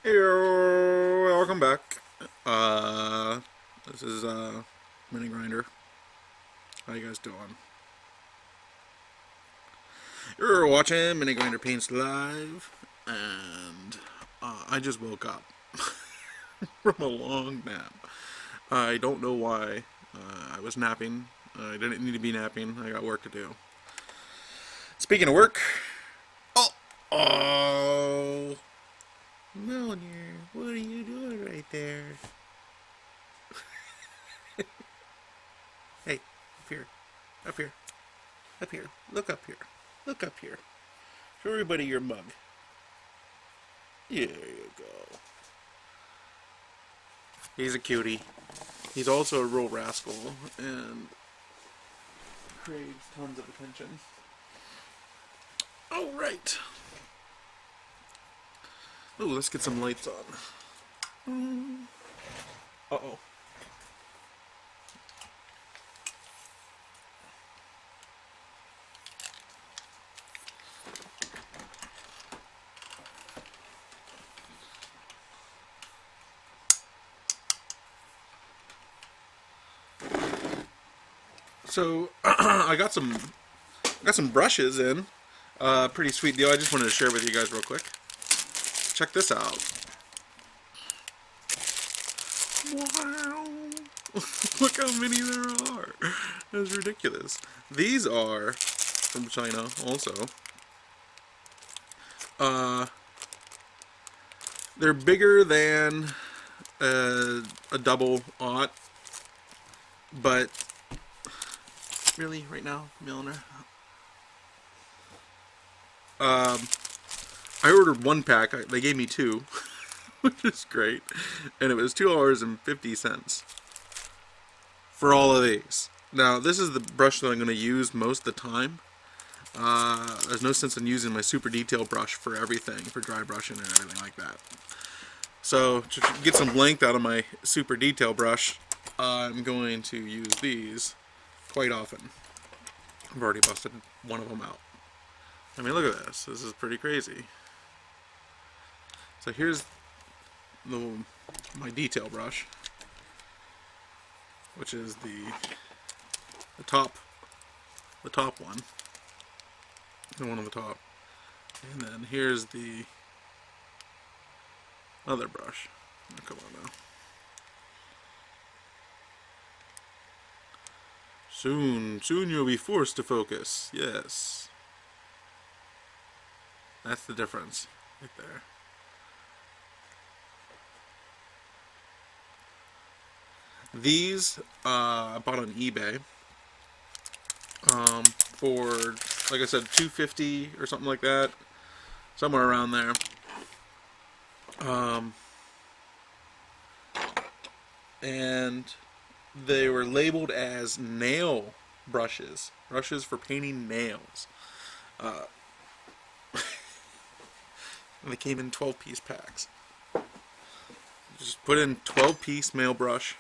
Hey, welcome back. This is MiniGrinder. How you guys doing? You're watching MiniGrinder Paints Live, and I just woke up from a long nap. I don't know why. I was napping. I didn't need to be napping. I got work to do. Speaking of work, oh, oh, Melanie, what are you doing right there? Hey, up here, up here. Up here. Look up here. Look up here. Show everybody your mug. There you go. He's a cutie. He's also a real rascal and craves tons of attention. Alright. Oh, let's get some lights on. Uh-oh. So I got some brushes in. Pretty sweet deal. I just wanted to share with you guys real quick. Check this out. Wow! Look how many there are. That's ridiculous. These are from China also. They're bigger than a double aught, but really, right now, Milner. I ordered one pack. They gave me two, which is great, and it was $2.50 for all of these. Now, this is the brush that I'm going to use most of the time. There's no sense in using my super detail brush for everything, for dry brushing and everything like that. So, to get some length out of my super detail brush, I'm going to use these quite often. I've already busted one of them out. I mean, look at this. This is pretty crazy. So here's my detail brush, which is the top one, the one on the top, and then here's the other brush. Oh, come on now. Soon you'll be forced to focus. Yes. That's the difference right there. These I bought on eBay for, like I said, $2.50 or something like that, somewhere around there. And they were labeled as nail brushes for painting nails. And they came in 12-piece packs. Just put in 12-piece nail brush,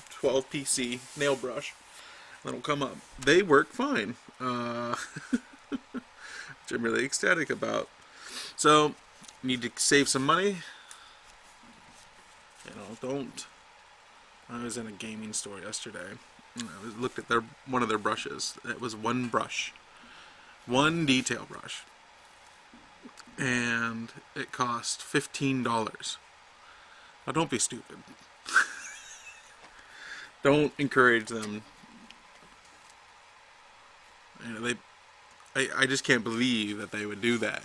12 PC nail brush, and it'll come up. They work fine, which I'm really ecstatic about. So, need to save some money. Don't. I was in a gaming store yesterday, and I looked at one of their brushes. It was one brush, one detail brush, and it cost $15. Now, don't be stupid. Don't encourage them. I just can't believe that they would do that,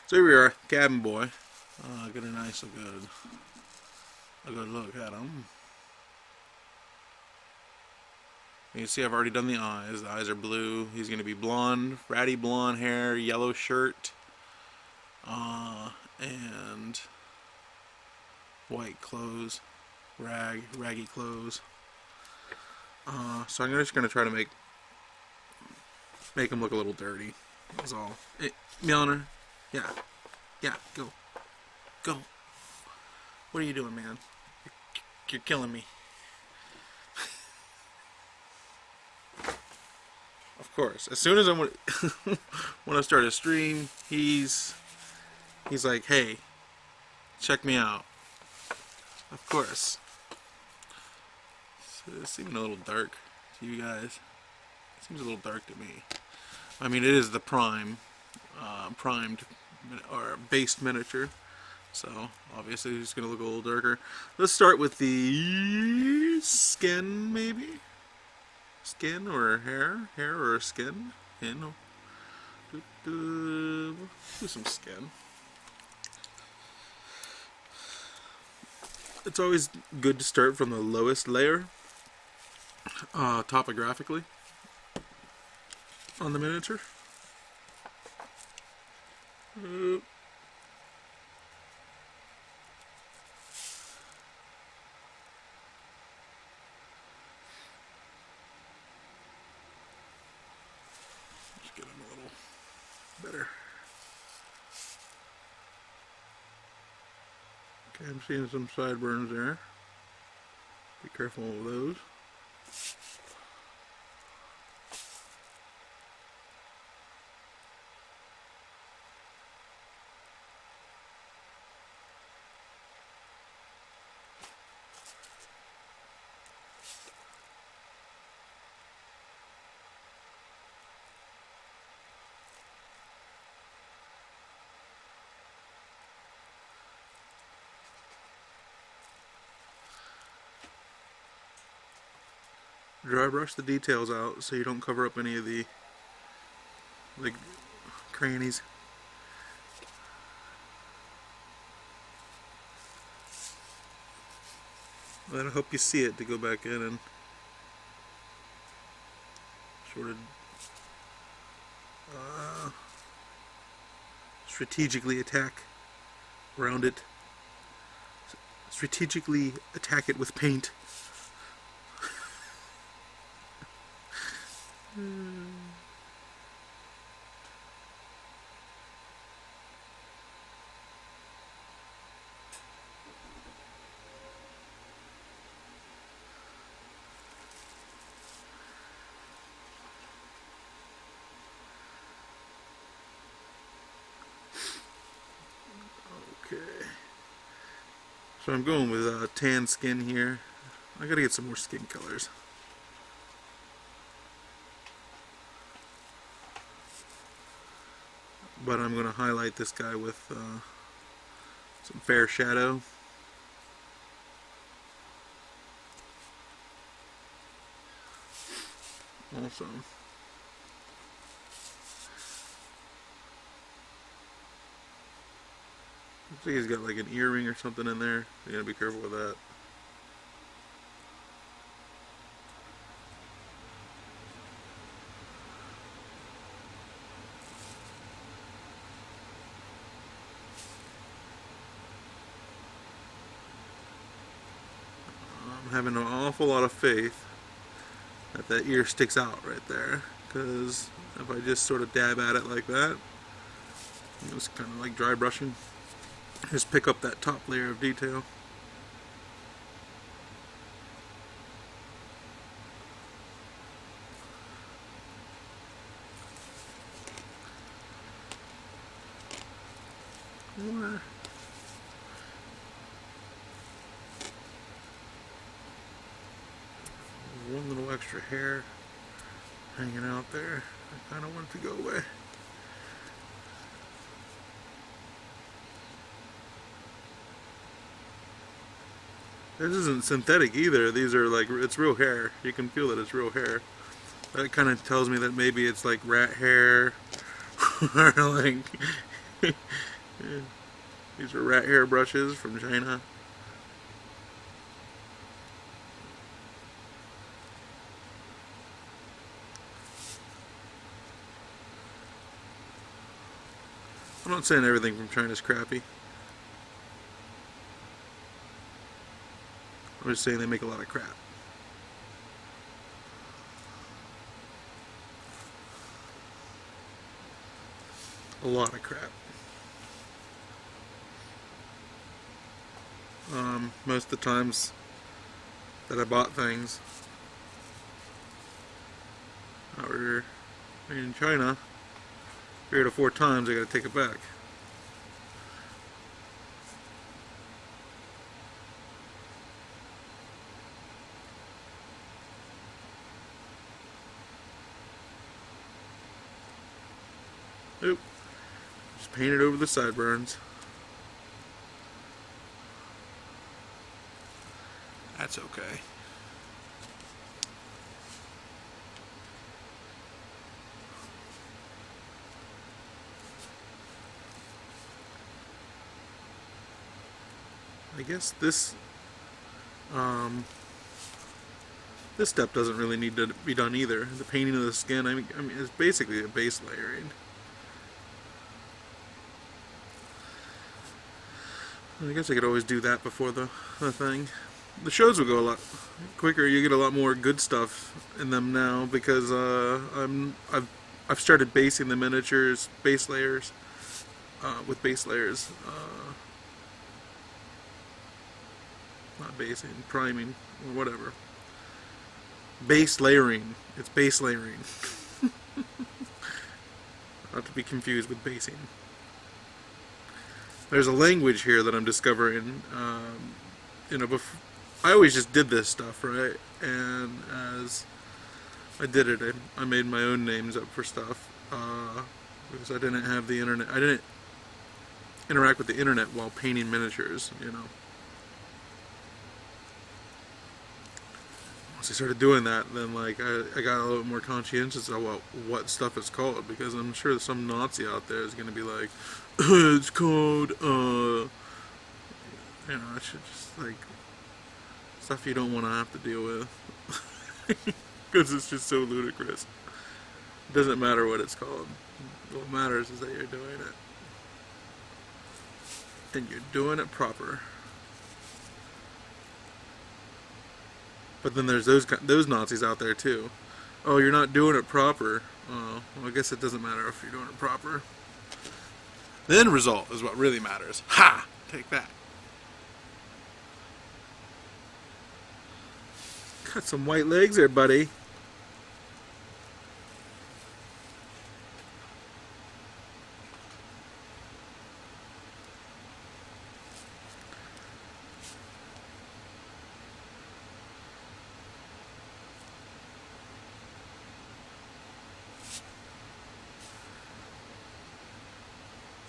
So here we are, cabin boy. Get a good look at him. You can see I've already done the eyes. The eyes are blue. He's going to be blonde, ratty blonde hair, yellow shirt, and white clothes, raggy clothes. So I'm just going to try to make him look a little dirty. That's all. Hey, Milner. Yeah, go. What are you doing, man? You're killing me. Of course. As soon as I want when I start a stream, he's like, "Hey, check me out." Of course. So it seems a little dark to you guys. It seems a little dark to me. I mean, it is the primed or based miniature, so obviously it's gonna look a little darker. Let's start with the skin, maybe. Skin or hair or skin. Do some skin. It's always good to start from the lowest layer, topographically, on the miniature. Just get him a little better. Okay, I'm seeing some sideburns there. Be careful of those. Dry brush the details out so you don't cover up any of the crannies. That'll help you see it to go back in and sort of strategically attack around it. Strategically attack it with paint. Okay. So I'm going with tan skin here. I gotta get some more skin colors. But I'm going to highlight this guy with some fair shadow. Also, looks like he's got like an earring or something in there. You gotta be careful with that. I'm having an awful lot of faith that ear sticks out right there, because if I just sort of dab at it like that, it's kind of like dry brushing, just pick up that top layer of detail. More. One little extra hair hanging out there. I kind of want it to go away. This isn't synthetic either. These are like, it's real hair. You can feel that it's real hair. That kind of tells me that maybe it's like rat hair or like these are rat hair brushes from China. I'm not saying everything from China is crappy. I'm just saying they make a lot of crap. A lot of crap. Most of the times that I bought things that were In China, 3 to 4 times I gotta take it back. Oop. Just painted over the sideburns. That's okay. I guess this step doesn't really need to be done either. The painting of the skin, I mean it's basically a base layering. I guess I could always do that before the thing. The shows will go a lot quicker. You get a lot more good stuff in them now because I've started basing the miniatures base layers with base layers. Not basing, priming, or whatever. Base layering. It's base layering. Not to be confused with basing. There's a language here that I'm discovering. I always just did this stuff, right? And as I did it, I made my own names up for stuff because I didn't have the internet. I didn't interact with the internet while painting miniatures, you know. Once I started doing that, then like I got a little bit more conscientious about what stuff it's called, because I'm sure some Nazi out there is going to be like, it's called, you know, it's just like stuff you don't want to have to deal with, because it's just so ludicrous. It doesn't matter what it's called. What matters is that you're doing it, and you're doing it proper. But then there's those Nazis out there too. Oh, you're not doing it proper. Oh, well, I guess it doesn't matter if you're doing it proper. The end result is what really matters. Ha! Take that. Got some white legs there, buddy.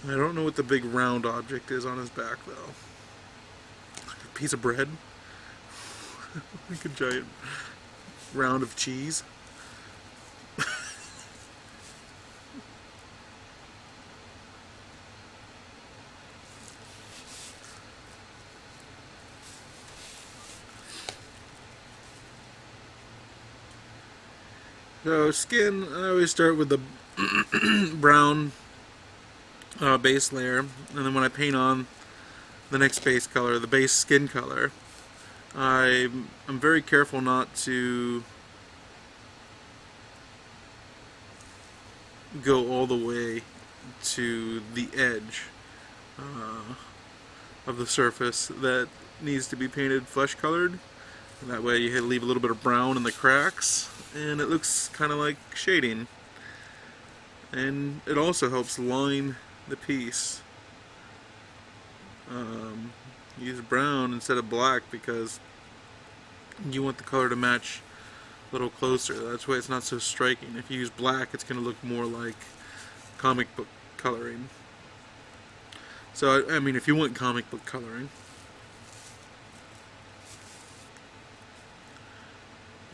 I don't know what the big round object is on his back, though. Like a piece of bread? Like a giant round of cheese? So, skin, I always start with the brown base layer, and then when I paint on the next base color, the base skin color, I'm very careful not to go all the way to the edge of the surface that needs to be painted flesh colored. And that way you leave a little bit of brown in the cracks, and it looks kind of like shading. And it also helps line the piece. Use brown instead of black because you want the color to match a little closer. That's why it's not so striking. If you use black, it's going to look more like comic book coloring. So, I mean, if you want comic book coloring,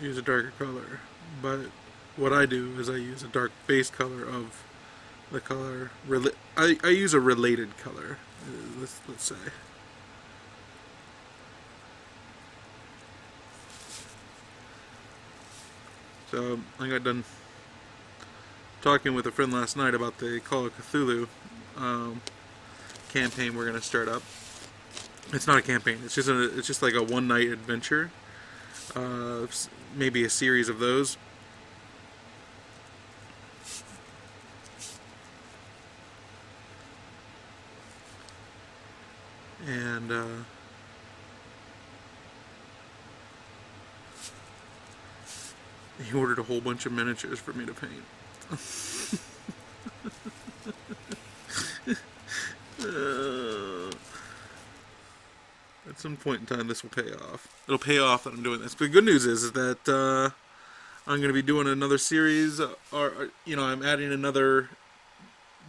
use a darker color. But what I do is I use a dark base color of the color. I use a related color, let's say. So I got done talking with a friend last night about the Call of Cthulhu campaign we're gonna start up. It's not a campaign. It's just like a one-night adventure. Maybe a series of those. And he ordered a whole bunch of miniatures for me to paint. At some point in time, this will pay off. It'll pay off that I'm doing this. But the good news is that I'm going to be doing another series, I'm adding another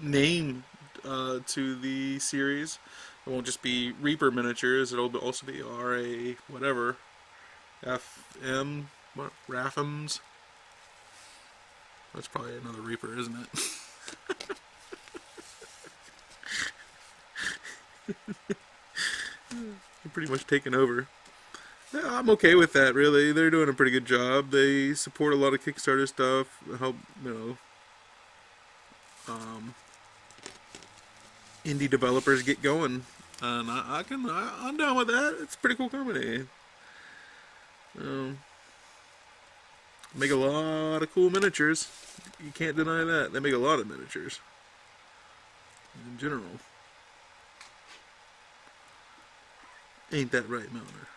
name to the series. It won't just be Reaper miniatures. It'll also be RA whatever, FM, what, Raphams. That's probably another Reaper, isn't it? I'm pretty much taken over. Yeah, I'm okay with that, really. They're doing a pretty good job. They support a lot of Kickstarter stuff, help, indie developers get going. And I'm down with that. It's a pretty cool company. Make a lot of cool miniatures. You can't deny that. They make a lot of miniatures. In general. Ain't that right, Melner?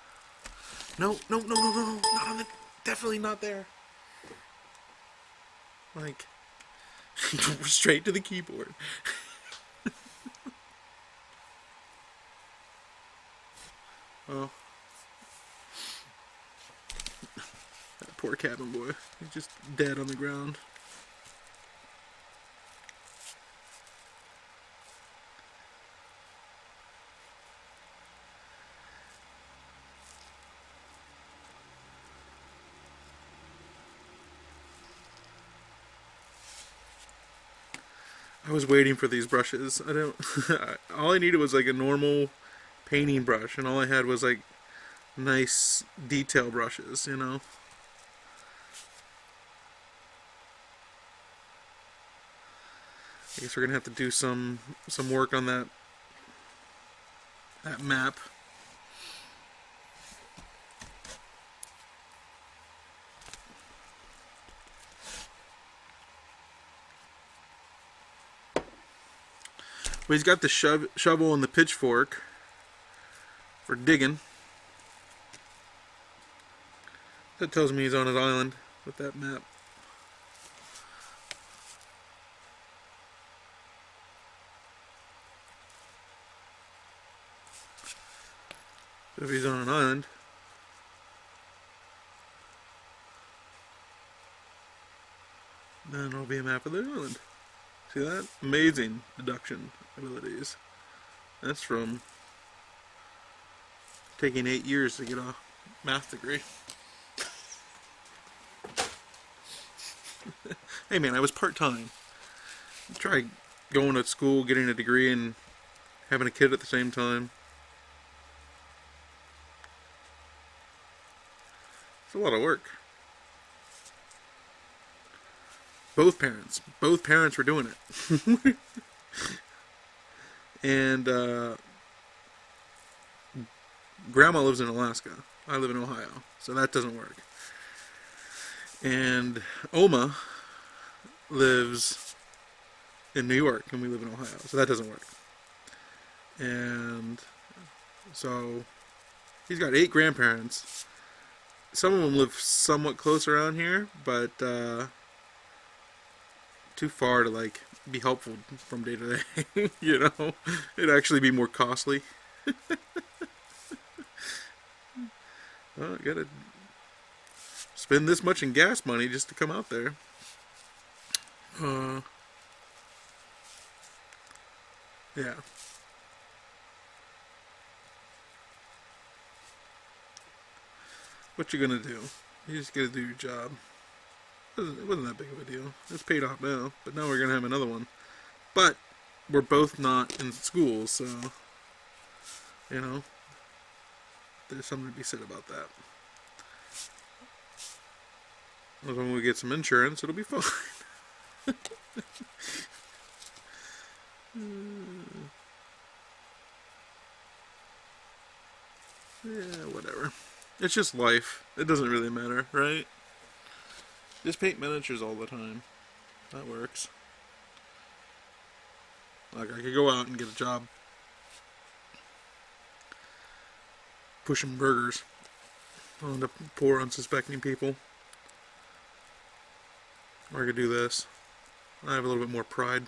No. Not on the... Definitely not there. Like... straight to the keyboard. Oh. That poor cabin boy. He's just dead on the ground. I was waiting for these brushes. All I needed was like a normal painting brush, and all I had was like nice detail brushes, I guess we're gonna have to do some work on that map. Well, he's got the shovel and the pitchfork for digging. That tells me he's on his island with that map. So if he's on an island, then it'll be a map of the island. See that? Amazing deduction abilities. That's from taking 8 years to get a math degree. Hey man, I was part-time. Try going to school, getting a degree, and having a kid at the same time. It's a lot of work. Both parents were doing it. And Grandma lives in Alaska. I live in Ohio, so that doesn't work. And Oma lives in New York, and we live in Ohio, so that doesn't work. And so he's got 8 grandparents. Some of them live somewhat close around here, but too far to like be helpful from day to day. It'd actually be more costly. Well, I gotta spend this much in gas money just to come out there. Yeah. What you gonna do? You just gotta do your job. It wasn't that big of a deal. It's paid off now, but now we're gonna have another one. But we're both not in school, so there's something to be said about that. When we get some insurance, it'll be fine. Yeah, whatever. It's just life. It doesn't really matter, right? Just paint miniatures all the time. That works. Like, I could go out and get a job pushing burgers on the poor, unsuspecting people. Or I could do this. I have a little bit more pride.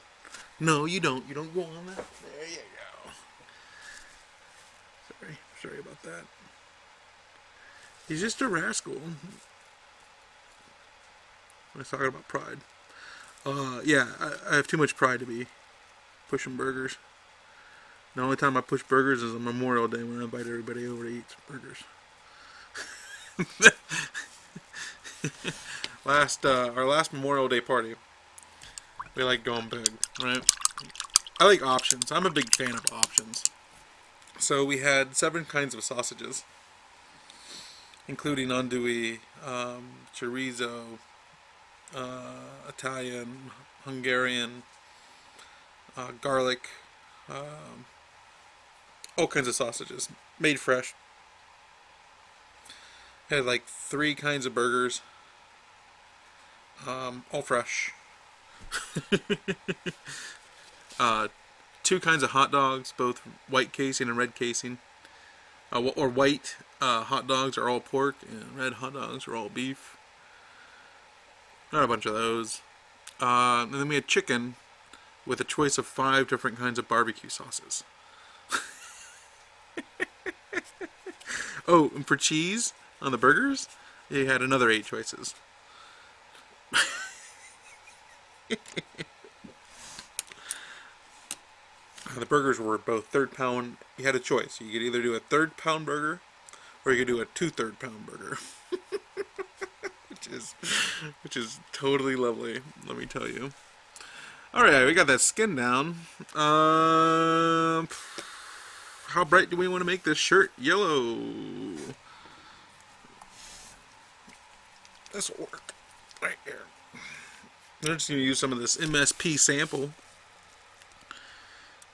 No, you don't. You don't go on that. There you go. Sorry about that. He's just a rascal. I was talking about pride. Yeah, I have too much pride to be pushing burgers. The only time I push burgers is on Memorial Day when I invite everybody over to eat some burgers. Our last Memorial Day party, we like going big, right? I like options. I'm a big fan of options. So we had 7 kinds of sausages, including andouille, chorizo, Italian, Hungarian, garlic, all kinds of sausages, made fresh. Had like 3 kinds of burgers, all fresh. 2 kinds of hot dogs, both white casing and red casing. Or white hot dogs are all pork, and red hot dogs are all beef. Not a bunch of those. And then we had chicken with a choice of 5 different kinds of barbecue sauces. Oh, and for cheese on the burgers, you had another 8 choices. The burgers were both 1/3 pound. You had a choice. You could either do a 1/3 pound burger, or you could do a 2/3 pound burger, which is totally lovely. Let me tell you. All right, we got that skin down. How bright do we want to make this shirt? Yellow. This will work right here. I'm just going to use some of this MSP sample.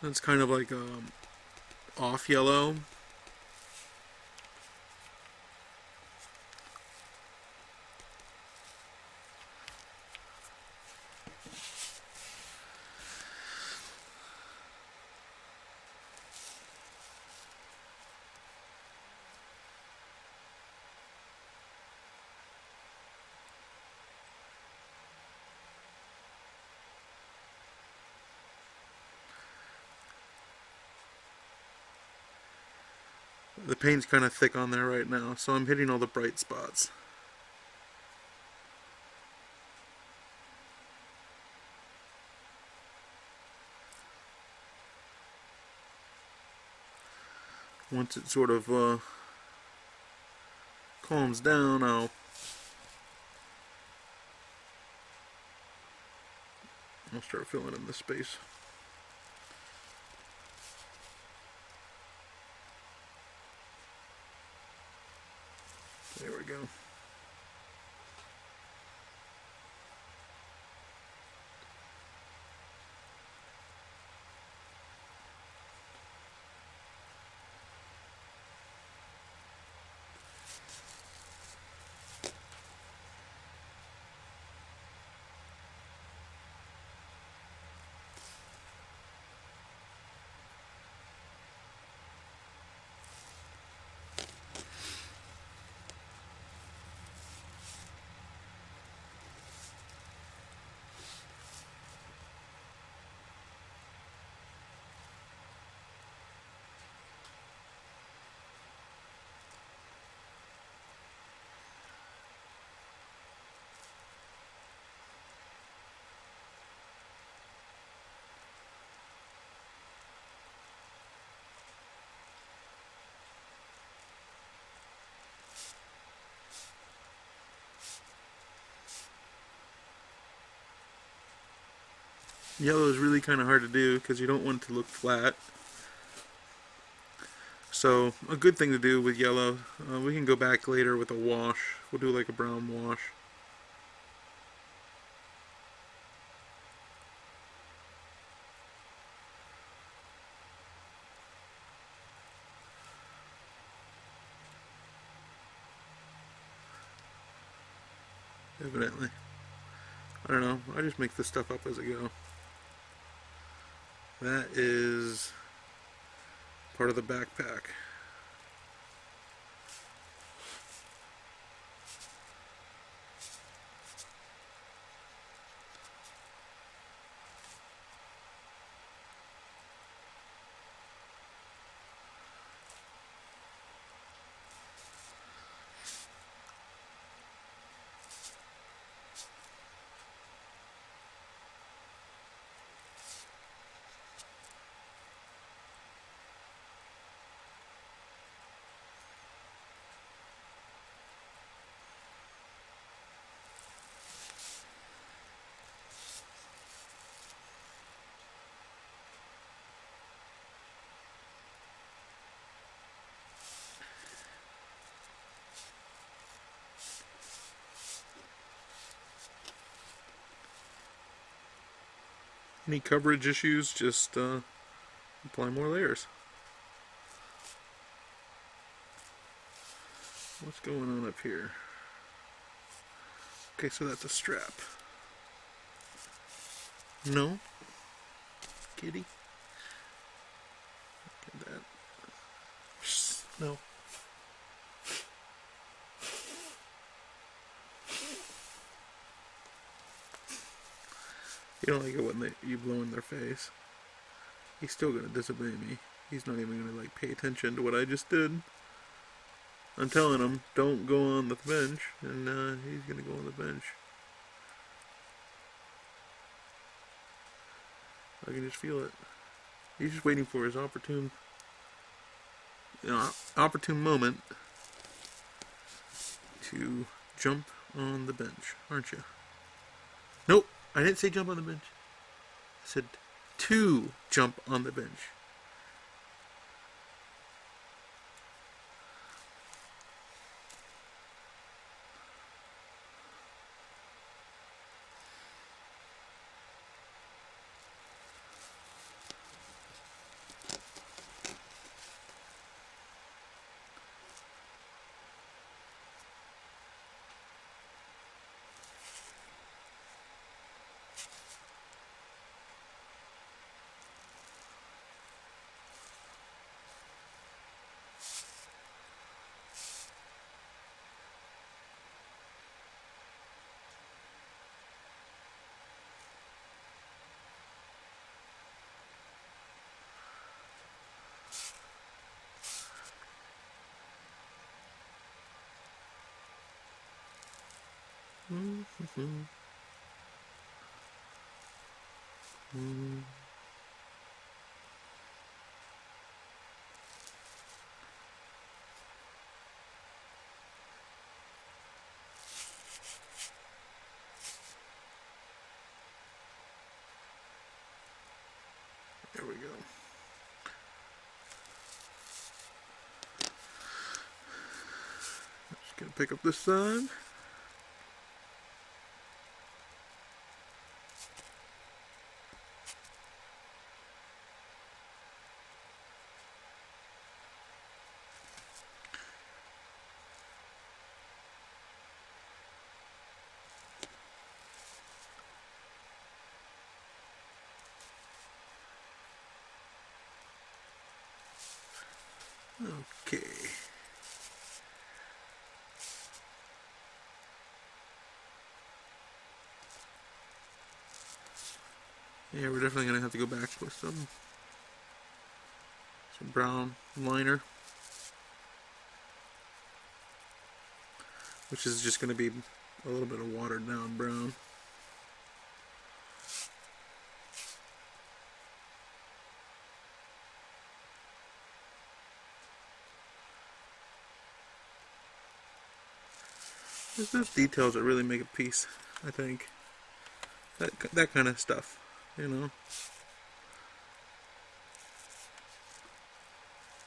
It's kind of like off yellow. The paint's kind of thick on there right now, so I'm hitting all the bright spots. Once it sort of calms down, I'll start filling in the space. There we go. Yellow is really kind of hard to do because you don't want it to look flat. So a good thing to do with yellow, we can go back later with a wash. We'll do like a brown wash. Evidently. I don't know. I just make this stuff up as I go. That is part of the backpack. Any coverage issues, just apply more layers. What's going on up here? Okay, so that's a strap. No? Kitty? Look at that. No. You don't like it when you blow in their face. He's still gonna disobey me. He's not even gonna like pay attention to what I just did. I'm telling him, don't go on the bench, and he's gonna go on the bench. I can just feel it. He's just waiting for his opportune moment to jump on the bench, aren't you? Nope, I didn't say jump on the bench. I said to jump on the bench. There we go. Just gonna pick up this side. Okay. Yeah, we're definitely gonna have to go back with some brown liner, which is just gonna be a little bit of watered down brown. There's those details that really make a piece, I think. That kind of stuff, you know.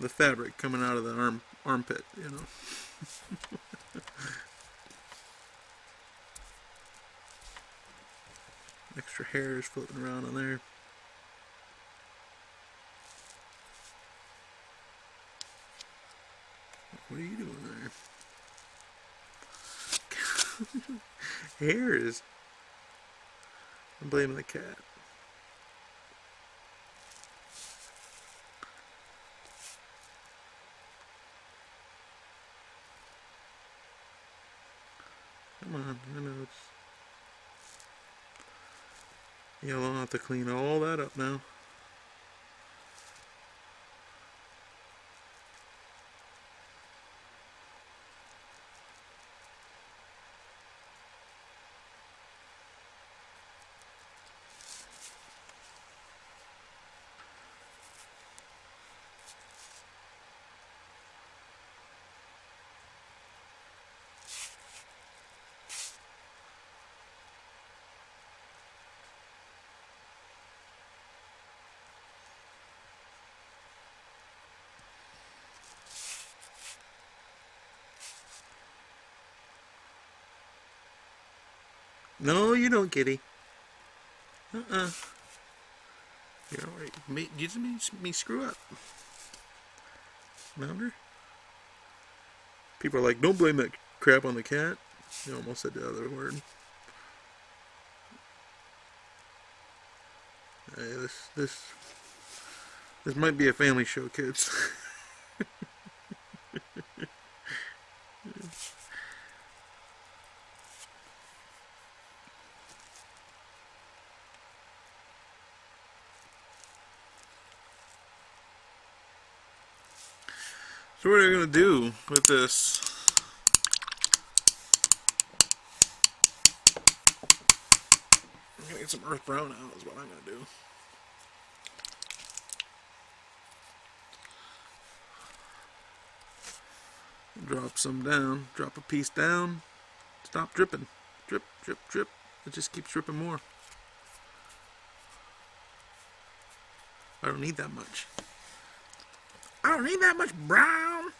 The fabric coming out of the armpit, you know. Extra hairs floating around on there. What are you doing there? Hairs. I'm blaming the cat. Come on, I know it's... Yeah, I'll have to clean all that up now. No, you don't, kitty. Uh-uh. You're alright. You just made me screw up. Louder? People are like, don't blame that crap on the cat. You almost said the other word. Hey, this might be a family show, kids. So what are we going to do with this? I'm going to get some earth brown out is what I'm going to do. Drop some down. Drop a piece down. Stop dripping. Drip, drip, drip. It just keeps dripping more. I don't need that much. I don't need that much brown.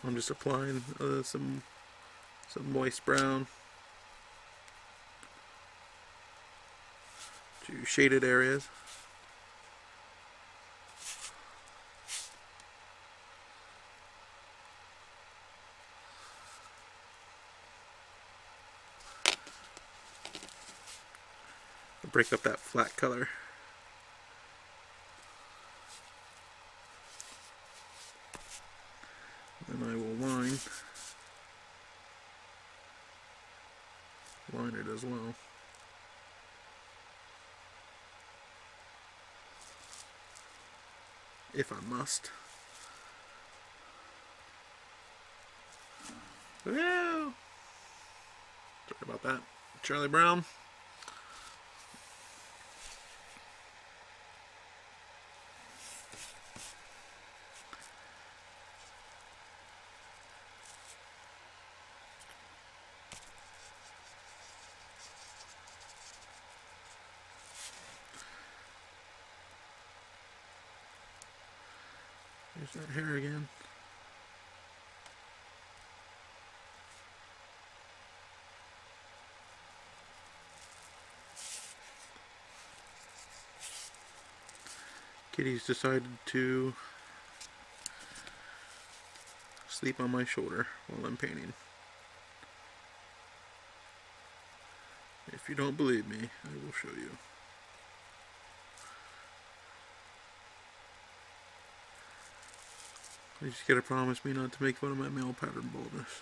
I'm just applying some moist brown to shaded areas. Break up that flat color. Then I will line it as well. If I must. Woo! Sorry about that. Charlie Brown. There's that hair again. Kitty's decided to sleep on my shoulder while I'm painting. If you don't believe me, I will show you. You just gotta promise me not to make fun of my male pattern baldness.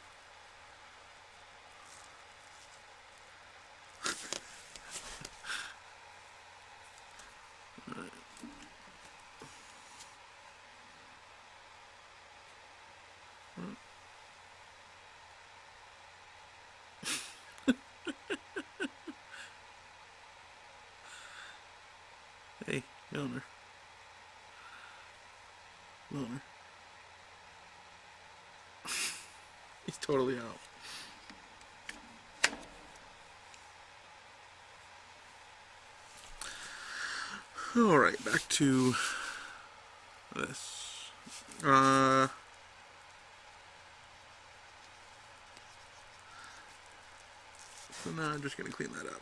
Hey, Milner. Milner. He's totally out. Alright, back to this. So now I'm just going to clean that up.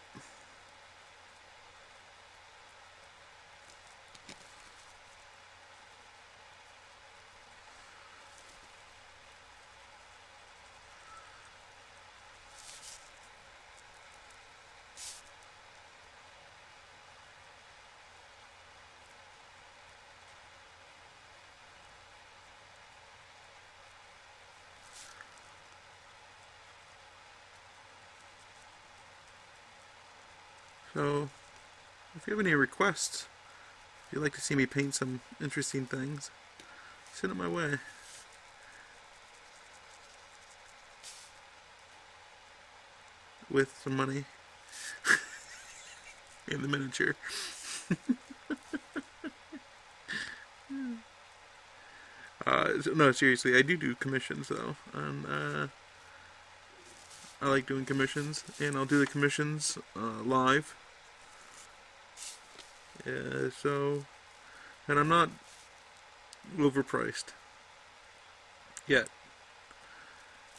So, if you have any requests If you'd like to see me paint some interesting things, send it my way. With some money in the miniature. No, seriously, I do commissions though, and I like doing commissions, and I'll do the commissions live. And I'm not overpriced yet.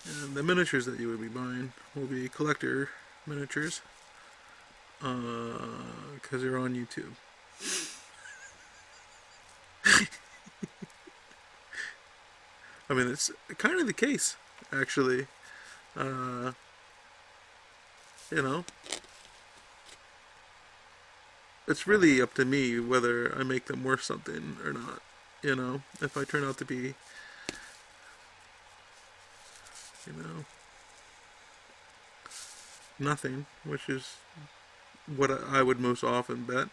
And the miniatures that you would be buying will be collector miniatures, because they're on YouTube. I mean, it's kind of the case, actually. Uh, you know, it's really up to me whether I make them worth something or not. You know, if I turn out to be, you know, nothing, which is what I would most often bet,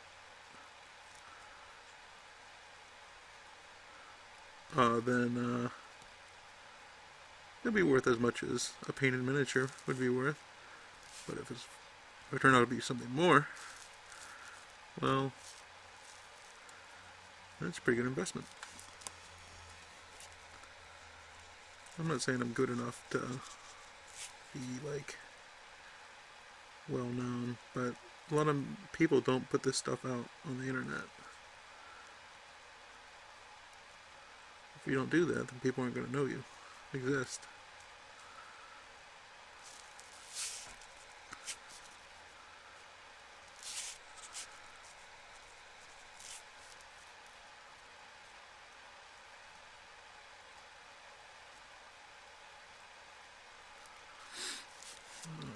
then it'll be worth as much as a painted miniature would be worth. But if I turn out to be something more, well, that's a pretty good investment. I'm not saying I'm good enough to be, like, well known, but a lot of people don't put this stuff out on the internet. If you don't do that, then people aren't going to know you exist.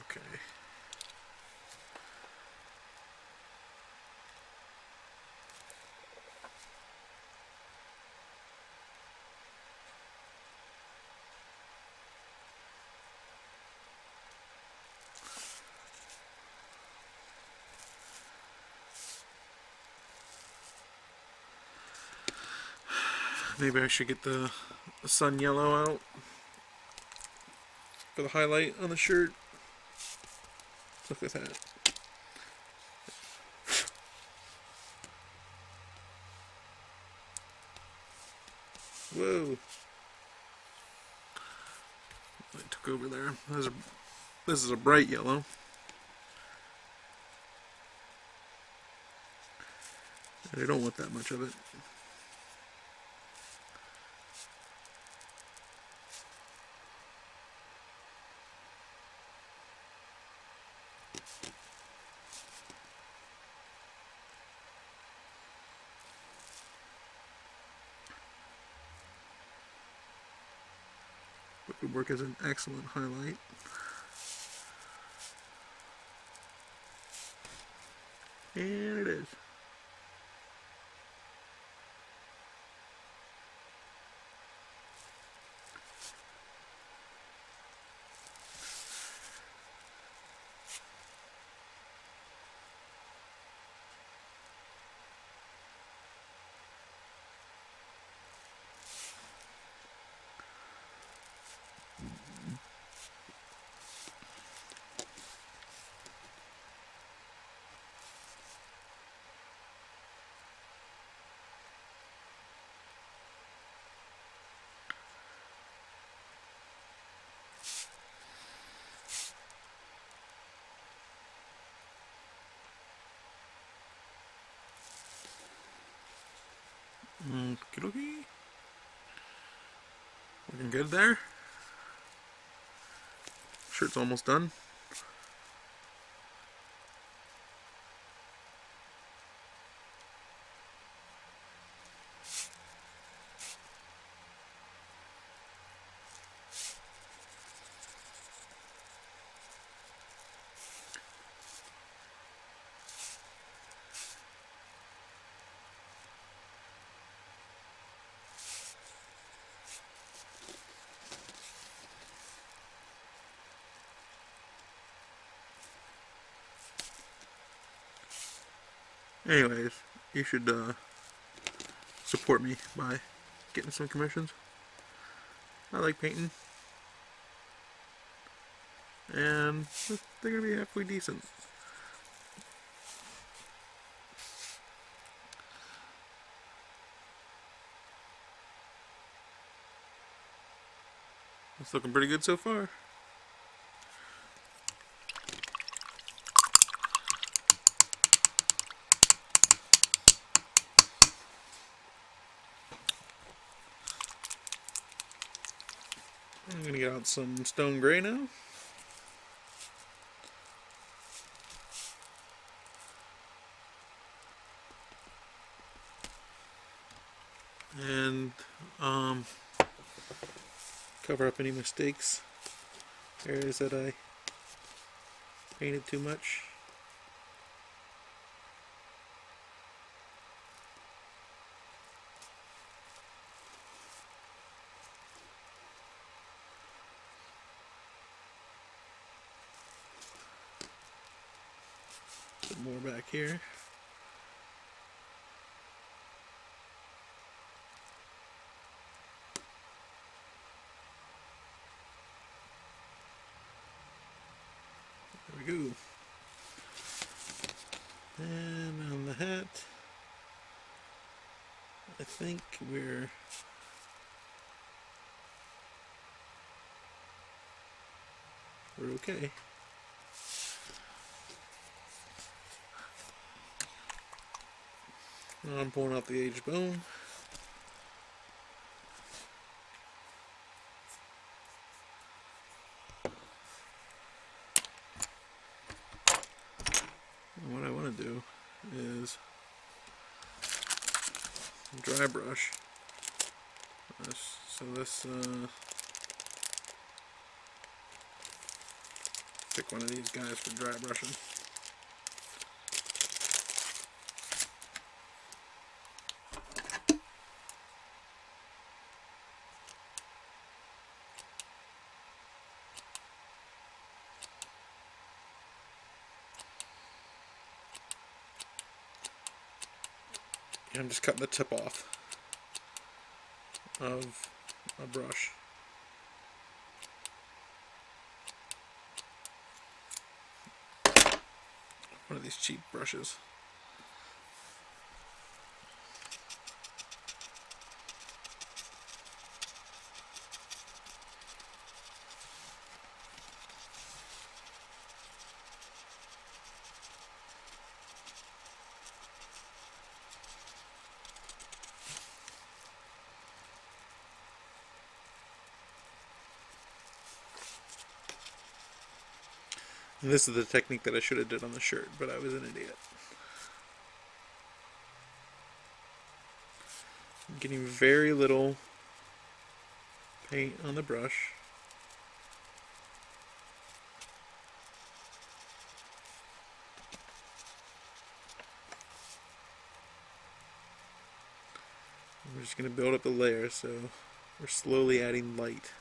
Okay. Maybe I should get the sun yellow out for the highlight on the shirt. Look at that. Whoa. I took over there. This is a bright yellow. And I don't want that much of it. It would work as an excellent highlight. And it is. Okie looking good there. Shirt's almost done. Anyways, you should support me by getting some commissions. I like painting, and they're gonna be halfway decent. It's looking pretty good so far. I'm gonna get out some stone gray now. And cover up any mistakes, areas that I painted too much. Put more back here. There we go. And on the hat, I think we're okay. Now I'm pulling out the aged bone. And what I want to do is dry brush. So this, pick one of these guys for dry brushing. I'm just cutting the tip off of a brush. One of these cheap brushes. And this is the technique that I should have did on the shirt, but I was an idiot. I'm getting very little paint on the brush. We're just going to build up the layer, so we're slowly adding light.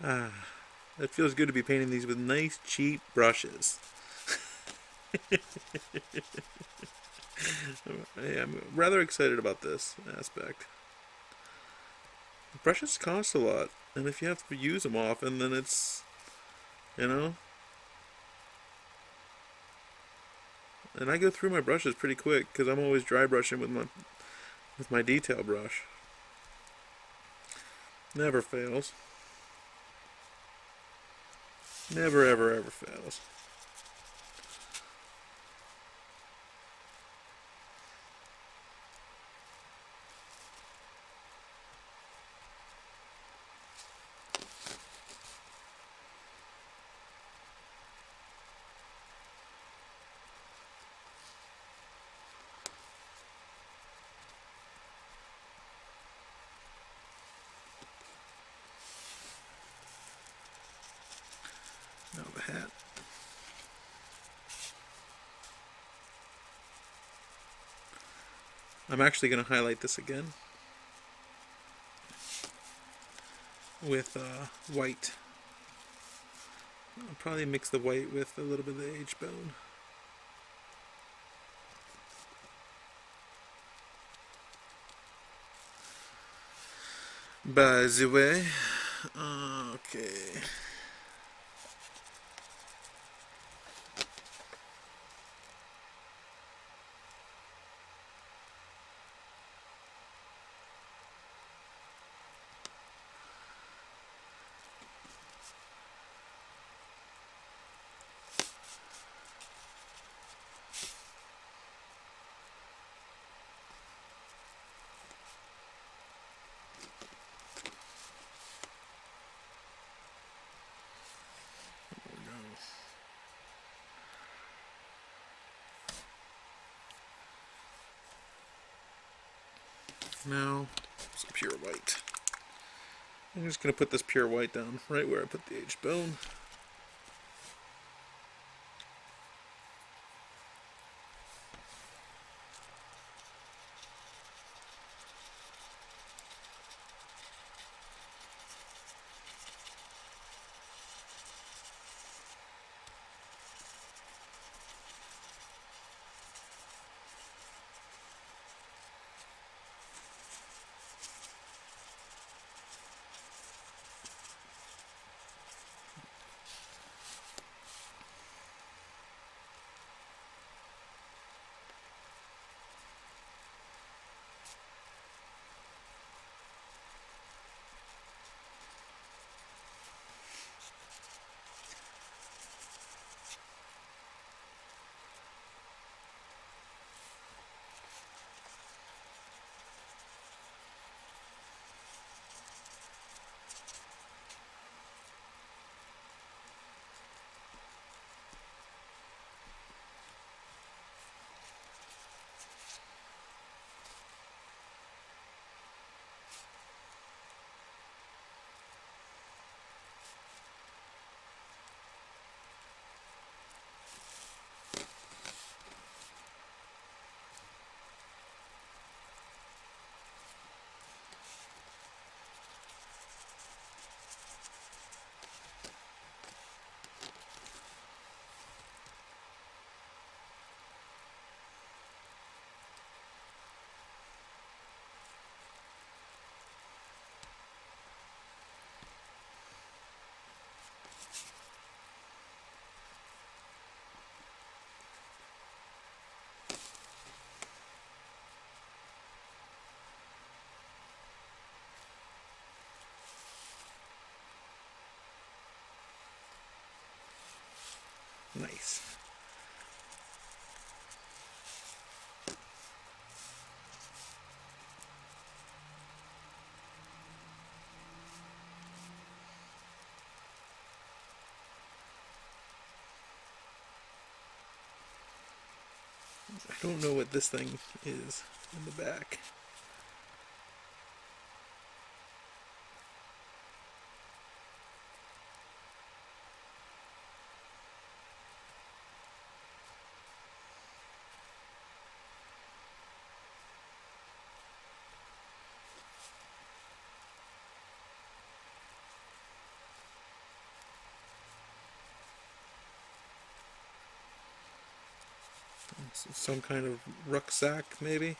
Ah, it feels good to be painting these with nice, cheap brushes. I'm rather excited about this aspect. Brushes cost a lot, and if you have to use them often, then it's, you know. And I go through my brushes pretty quick because I'm always dry brushing with my detail brush. Never fails. Never, ever, ever fails. hat. I'm actually going to highlight this again with white. I'll probably mix the white with a little bit of the H-bone. By the way, okay. Now, some pure white. I'm just going to put this pure white down right where I put the H-bone. Nice. I don't know what this thing is in the back. Some kind of rucksack, maybe?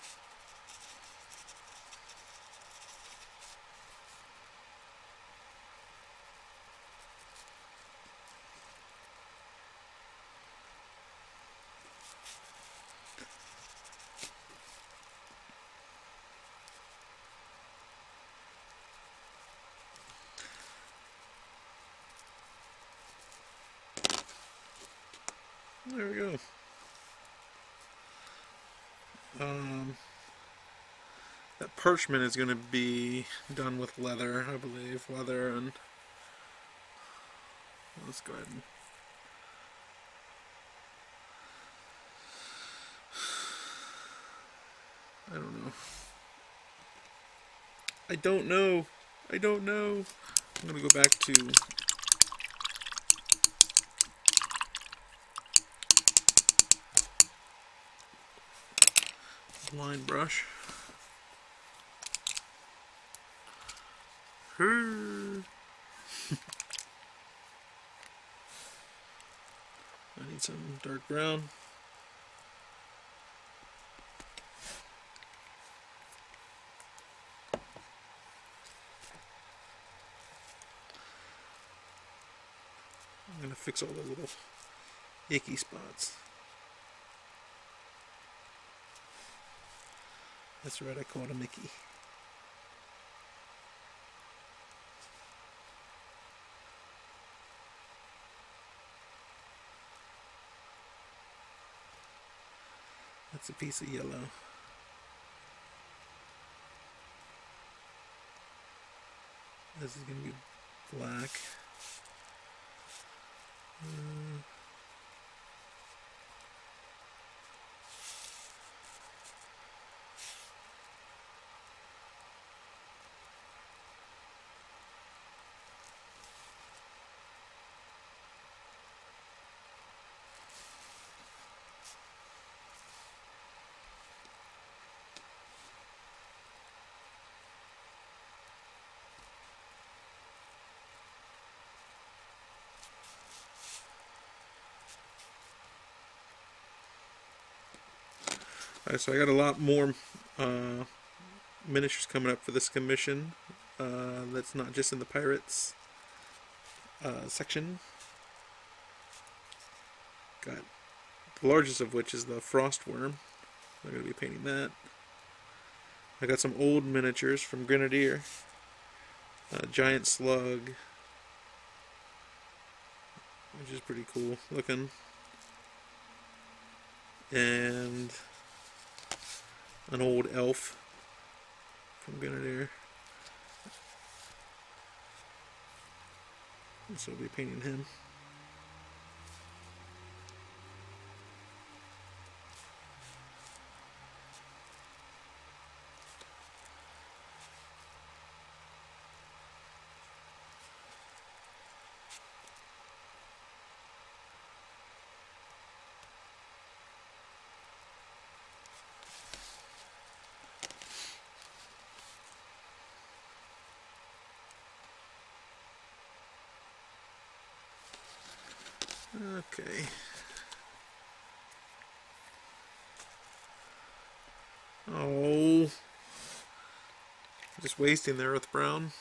There we go. That parchment is going to be done with leather, I believe. Leather and... Let's go ahead and... I don't know. I don't know. I don't know. I'm going to go back to line brush. I need some dark brown. I'm going to fix all the little icky spots. That's right, I call it a Mickey. That's a piece of yellow. This is going to be black. Alright, so I got a lot more miniatures coming up for this commission. That's not just in the Pirates section. Got the largest of which is the Frost Worm. I'm going to be painting that. I got some old miniatures from Grenadier. Giant Slug, which is pretty cool looking. And an old elf from Grenadier. So I'll be painting him. Okay. Oh. Just wasting the earth brown.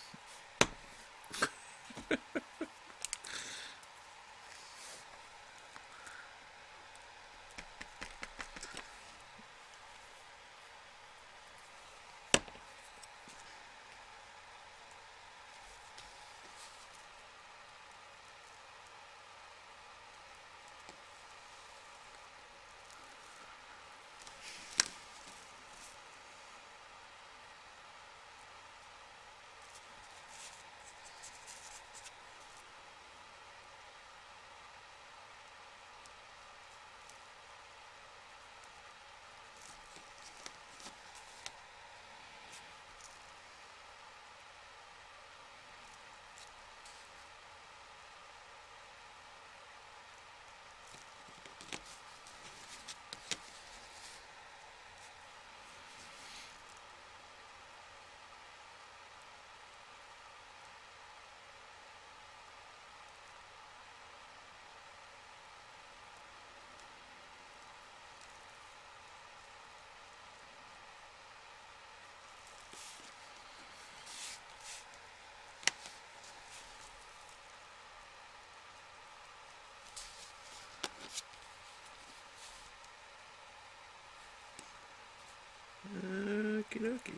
Okie dokie.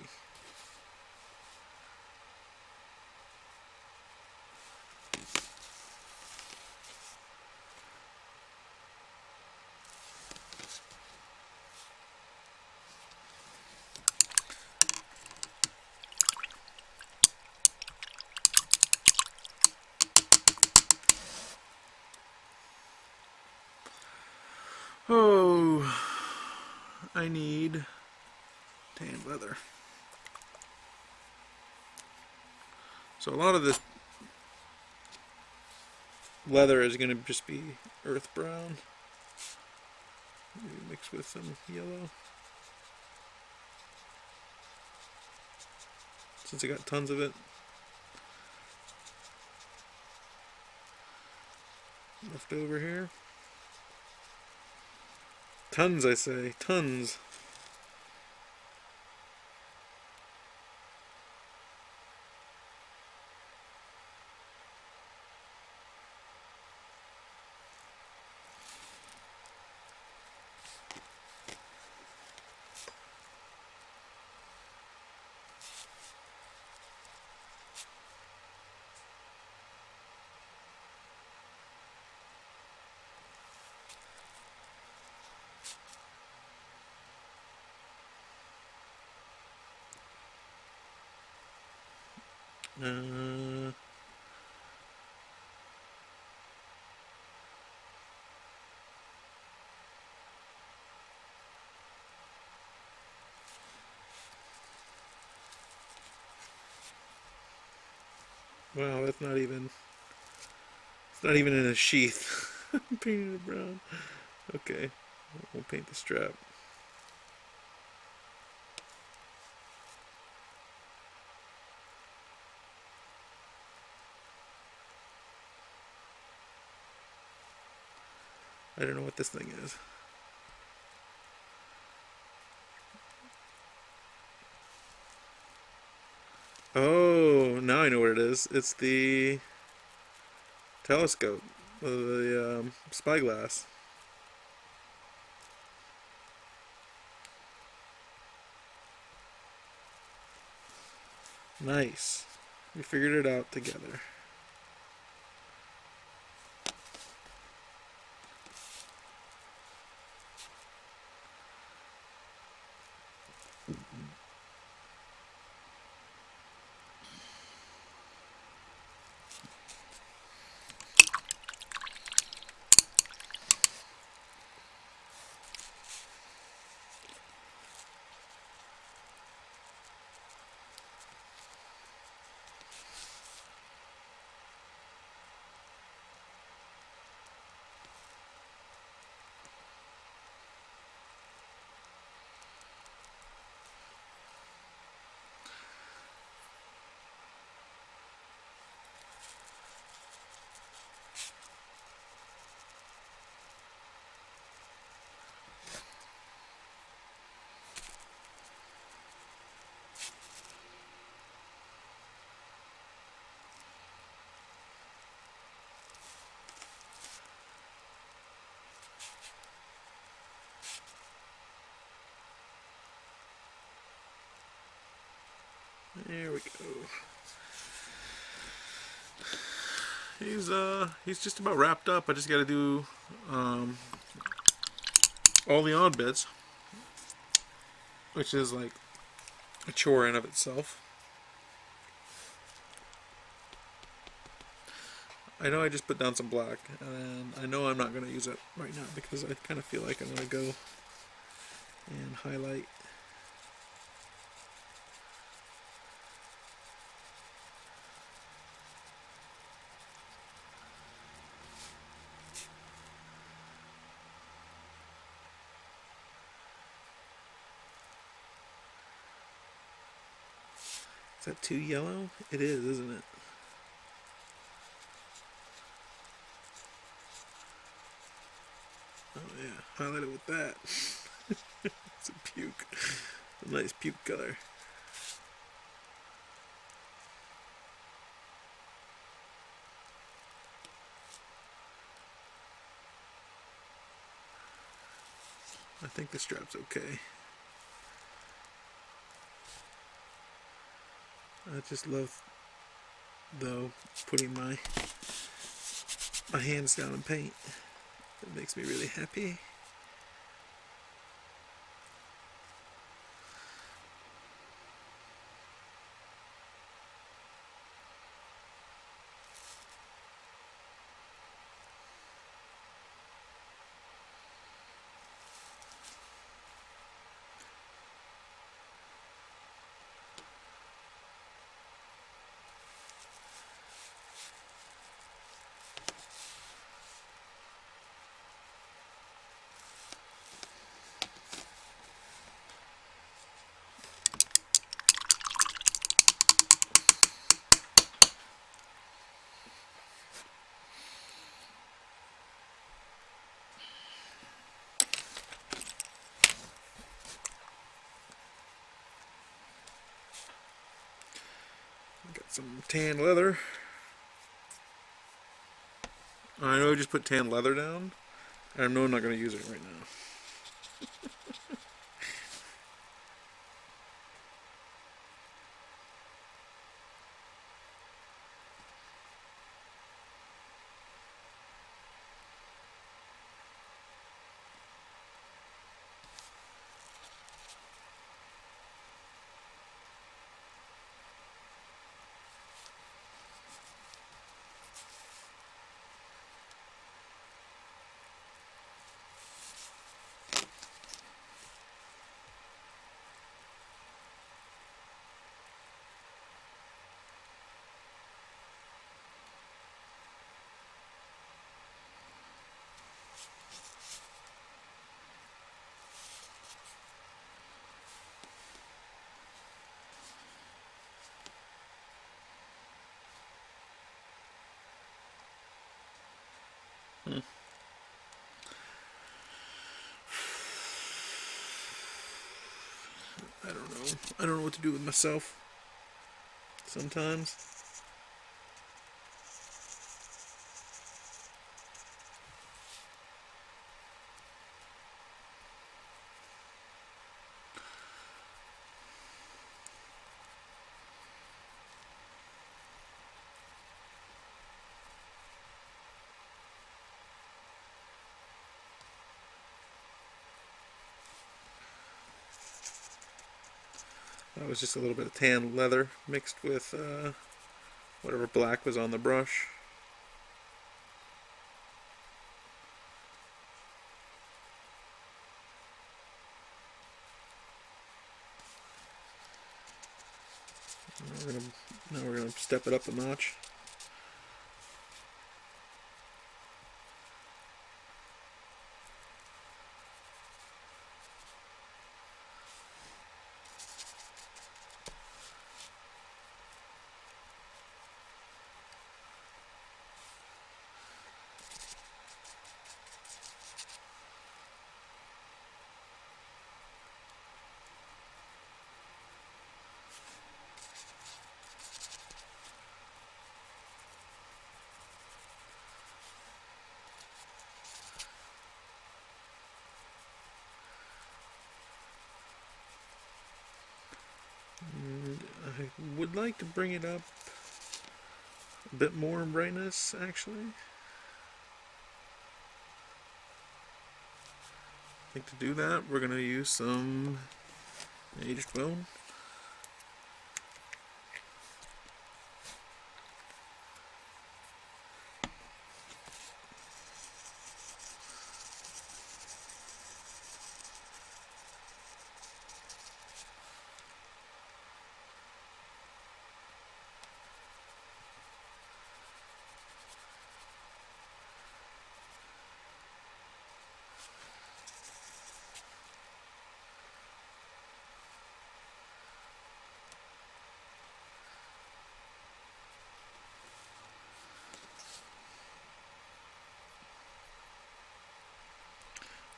Oh, I need tan leather. So a lot of this leather is going to just be earth brown. Maybe mixed with some yellow. since I got tons of it. Left over here. Tons, I say. Tons. Uh, wow, that's not even. It's not even in a sheath. Painted it brown. Okay, we'll paint the strap. I don't know what this thing is. Oh, now I know what it is. It's the telescope, the spyglass. Nice. We figured it out together. There we go. He's just about wrapped up. I just got to do all the odd bits, which is like a chore in of itself. I know I just put down some black, and I know I'm not going to use it right now because I kind of feel like I'm going to go and highlight. Is that too yellow? It is, isn't it? Oh yeah, highlight it with that. It's a puke. A nice puke color. I think the strap's okay. I just love, though, putting my hands down in paint. It makes me really happy. some tan leather. I know I just put tan leather down, and I know I'm not going to use it right now. I don't know. I don't know what to do with myself sometimes. That was just a little bit of tan leather mixed with whatever black was on the brush. Now we're gonna step it up a notch. I would like to bring it up a bit more in brightness, actually. I think to do that, we're going to use some aged bone.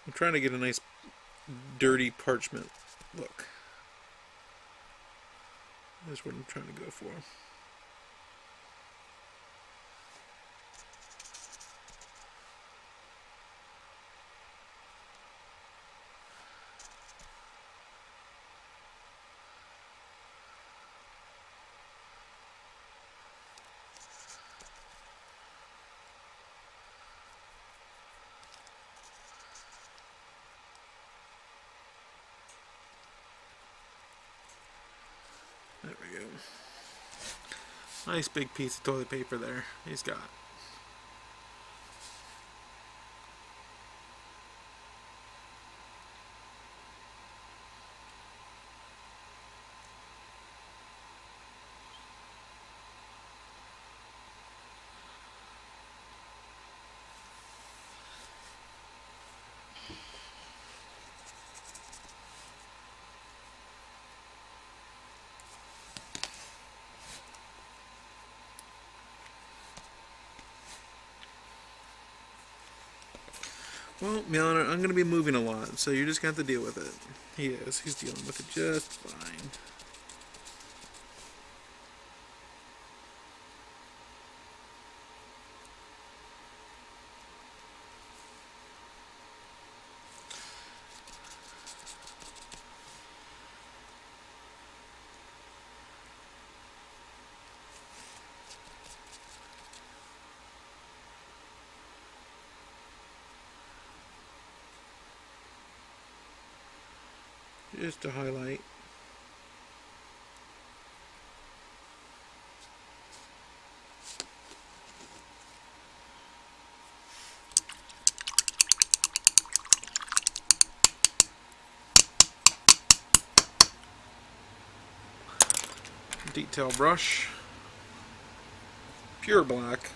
I'm trying to get a nice dirty parchment look. That's what I'm trying to go for. There we go. Nice big piece of toilet paper there he's got. Well, Milner, I'm going to be moving a lot, so you're just going to have to deal with it. He is. He's dealing with it just fine. just to highlight. Detail brush, pure black.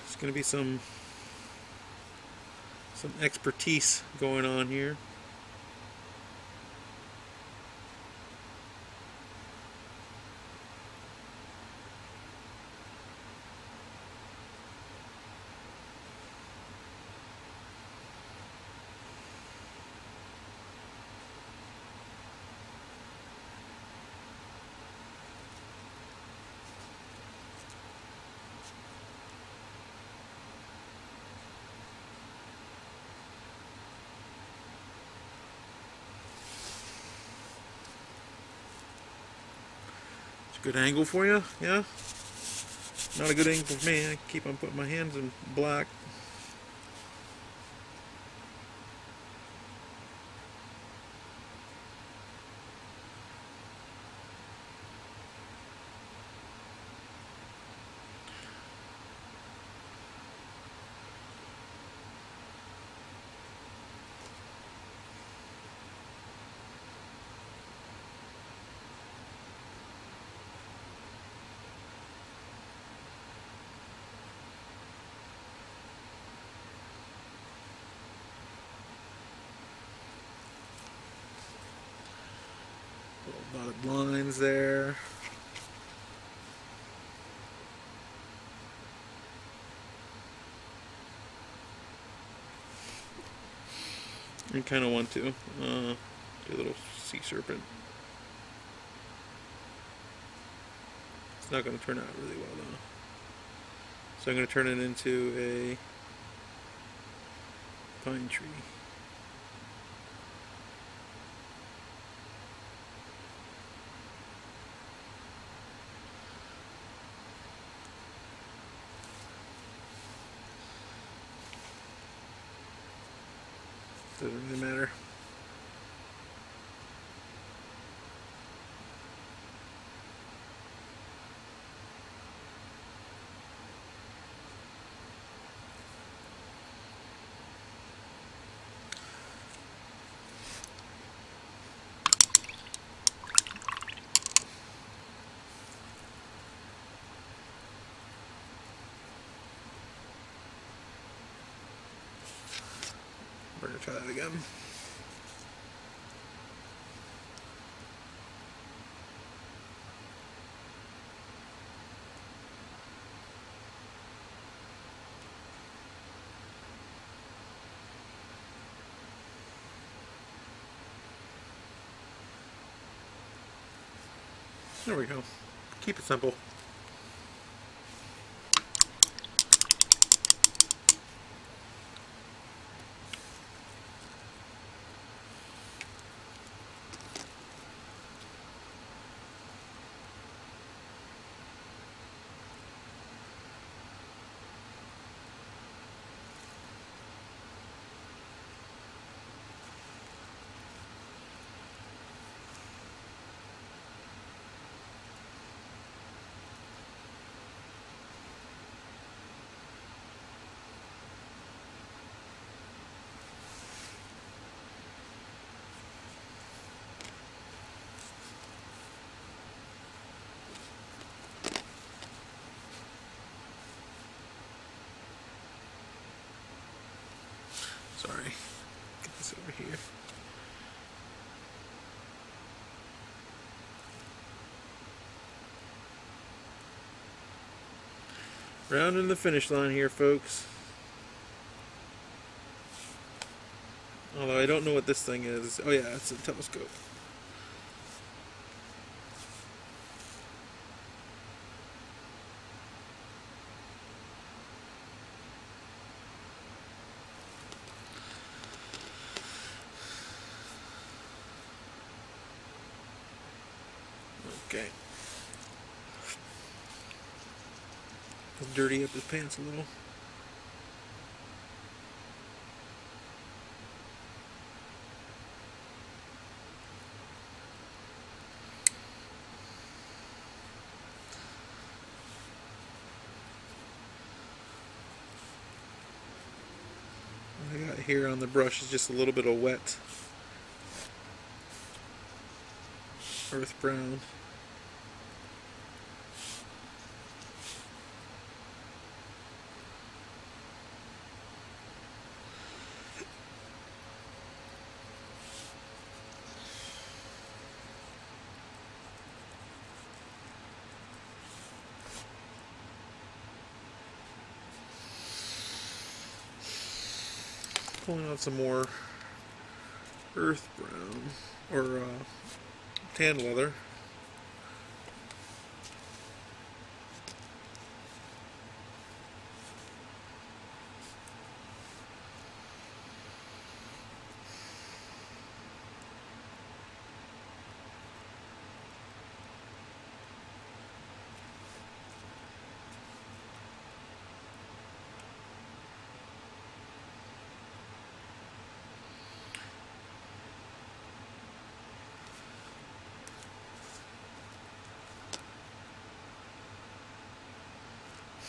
There's going to be some expertise going on here. Good angle for you, yeah? Not a good angle for me. I keep on putting my hands in black. A lot of lines there. I kind of want to do a little sea serpent. It's not going to turn out really well though. So I'm going to turn it into a pine tree. Doesn't really matter. We're going to try that again. There we go. Keep it simple. Sorry. Get this over here. Rounding the finish line here, folks. Although I don't know what this thing is. Oh yeah, it's a telescope. Okay. Let's dirty up his pants a little. What I got here on the brush is just a little bit of wet earth brown. Pulling out some more earth brown or tan leather.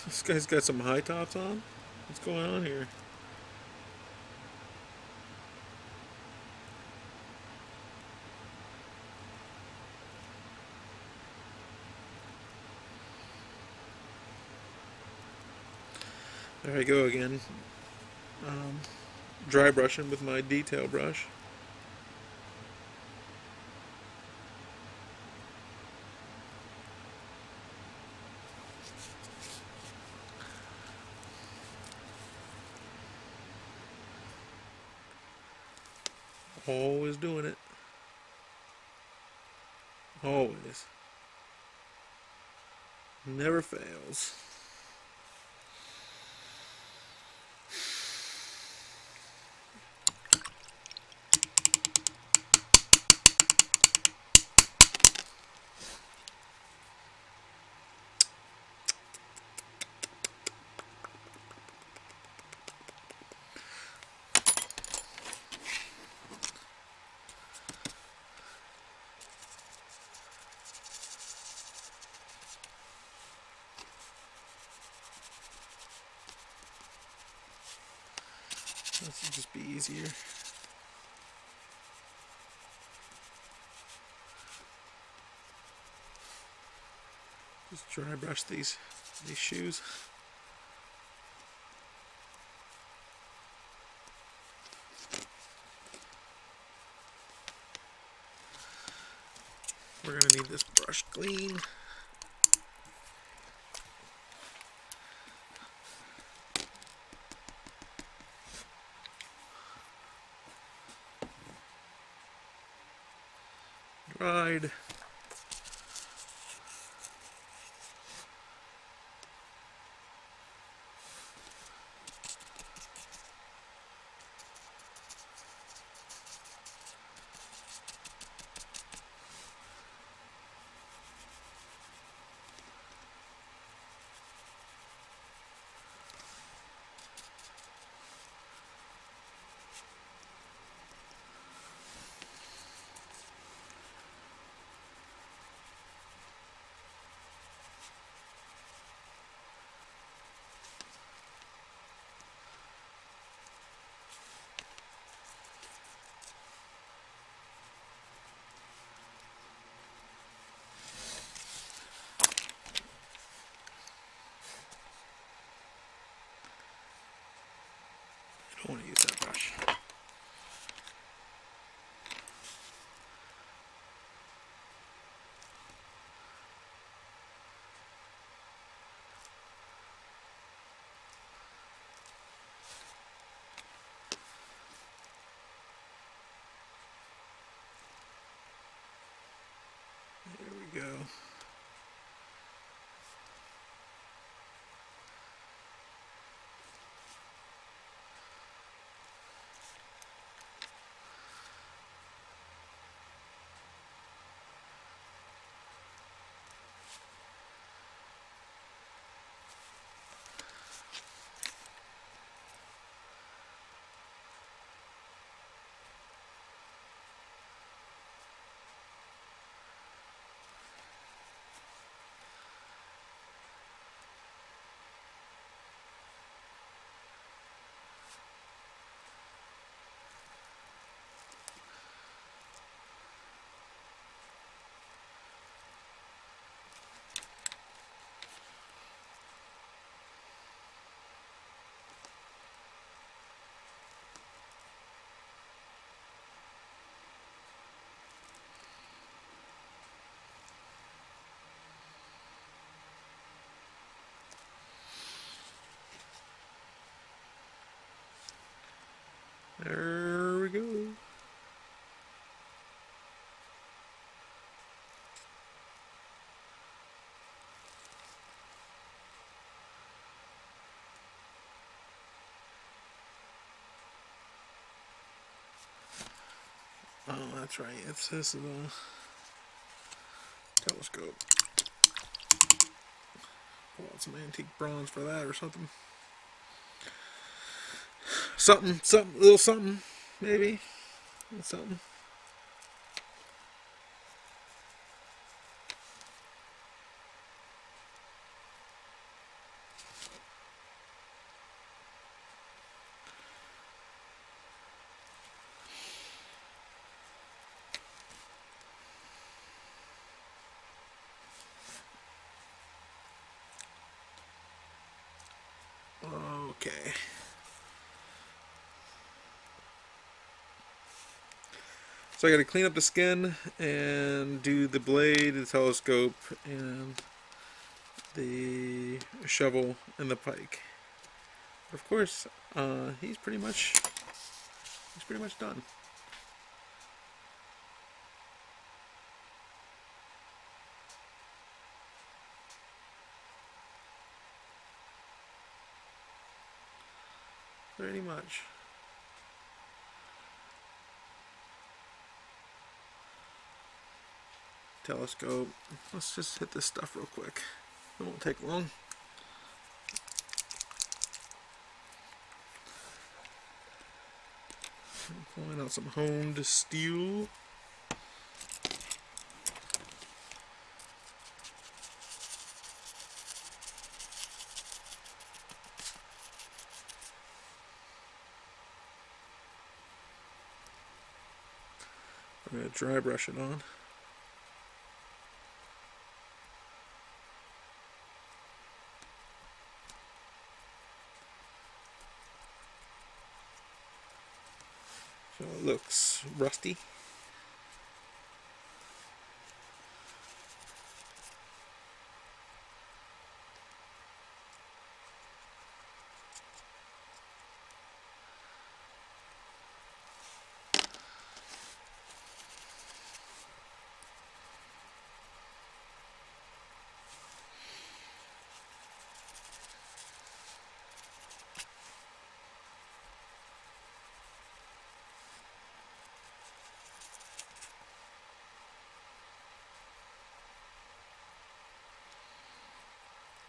This guy's got some high tops on. What's going on here? There I go again. Dry brushing with my detail brush. Always doing it. Always. Never fails. This will just be easier. Just dry brush these shoes. We're gonna need this brush clean. Dried. There we go. Oh, that's right. This is a telescope. Pull out some antique bronze for that or something. Something, little something, maybe. Something. Okay. So I got to clean up the skin and do the blade, the telescope, and the shovel and the pike. Of course, he's pretty much done. Pretty much. Telescope. Let's just hit this stuff real quick. It won't take long. Pulling out some honed steel. I'm going to dry brush it on. So it looks rusty.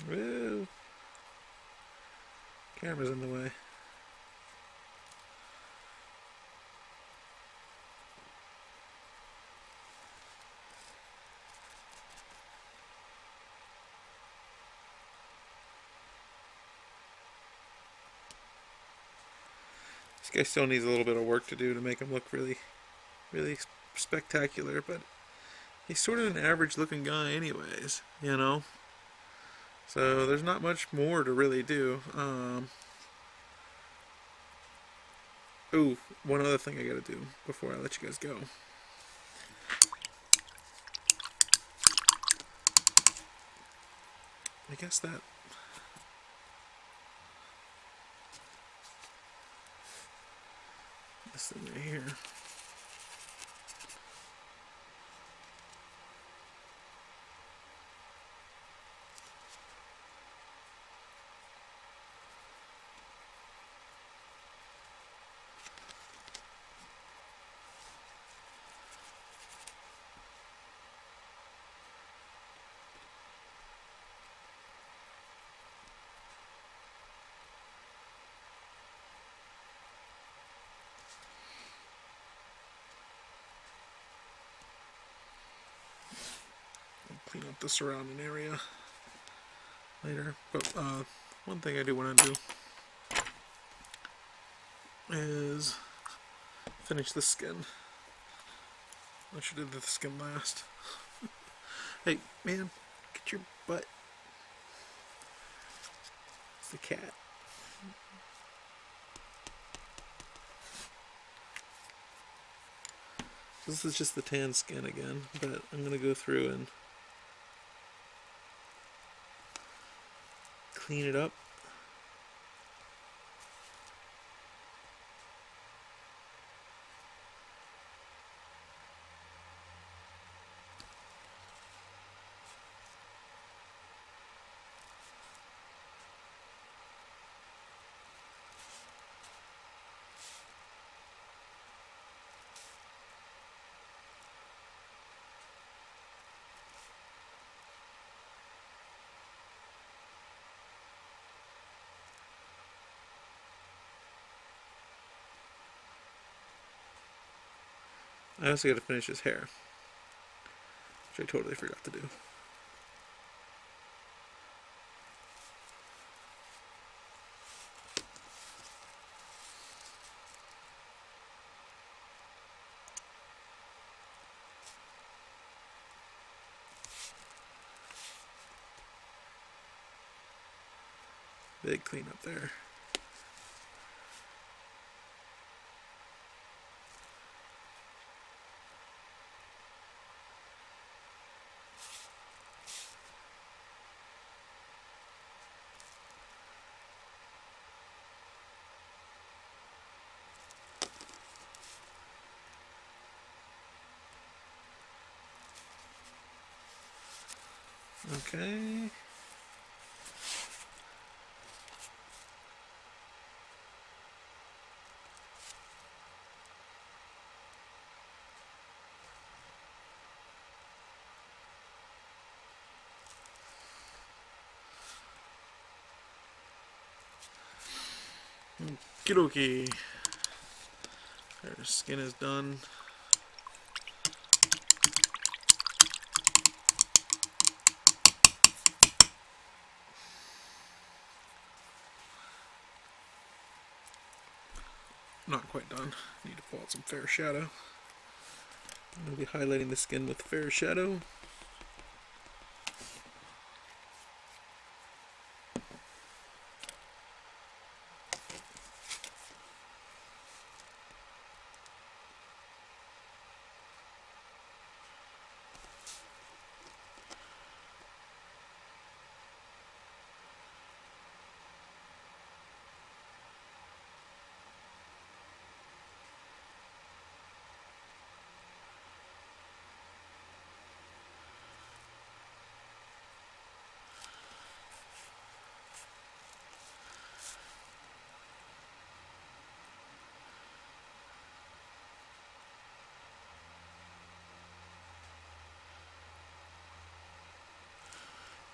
Woo! Camera's in the way. This guy still needs a little bit of work to do to make him look really, really spectacular, but he's sort of an average looking guy anyways, you know? So there's not much more to really do. Ooh, one other thing I gotta do before I let you guys go. I guess that... this thing right here. Clean up the surrounding area later. But one thing I do want to do is finish the skin. I should have did the skin last. Hey, man, get your butt. It's the cat. This is just the tan skin again, but I'm going to go through and clean it up. I also got to finish his hair, which I totally forgot to do. Big cleanup there. Okay. Okie Their skin is done. Not quite done. Need to pull out some fair shadow. I'm going to be highlighting the skin with fair shadow.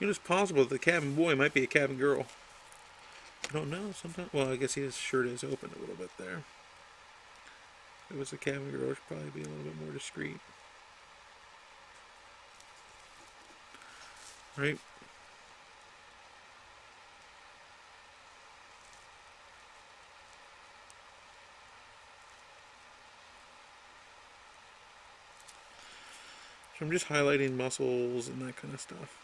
It is possible that the cabin boy might be a cabin girl. I don't know. Sometimes, well, I guess his shirt is open a little bit there. If it was a cabin girl, it should probably be a little bit more discreet. Right? So I'm just highlighting muscles and that kind of stuff.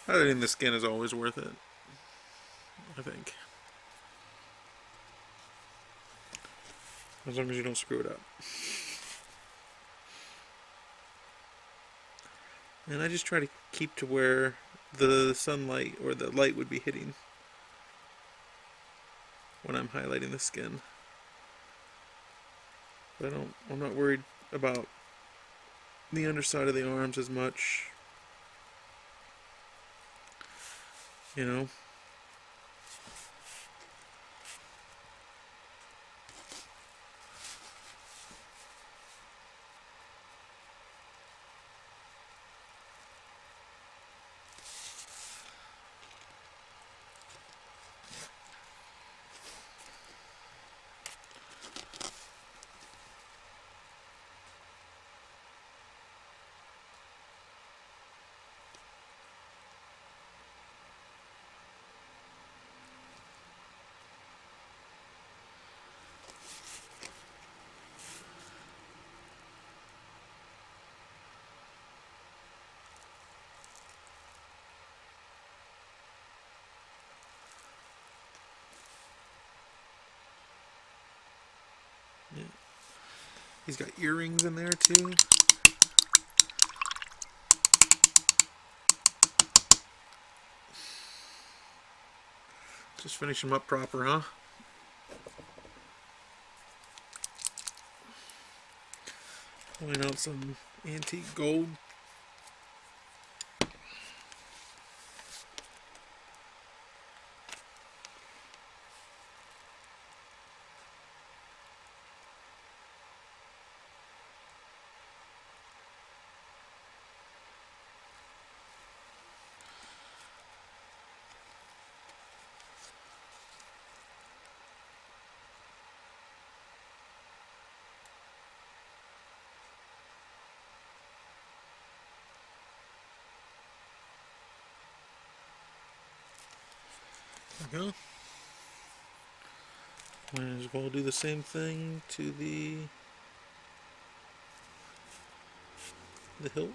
Highlighting the skin is always worth it, I think. As long as you don't screw it up. And I just try to keep to where the sunlight or the light would be hitting when I'm highlighting the skin. But I'm not worried about the underside of the arms as much. you know. Yeah. He's got earrings in there too. Just finish him up proper, huh? Pulling out some antique gold. There we go. Might as well do the same thing to the hilt.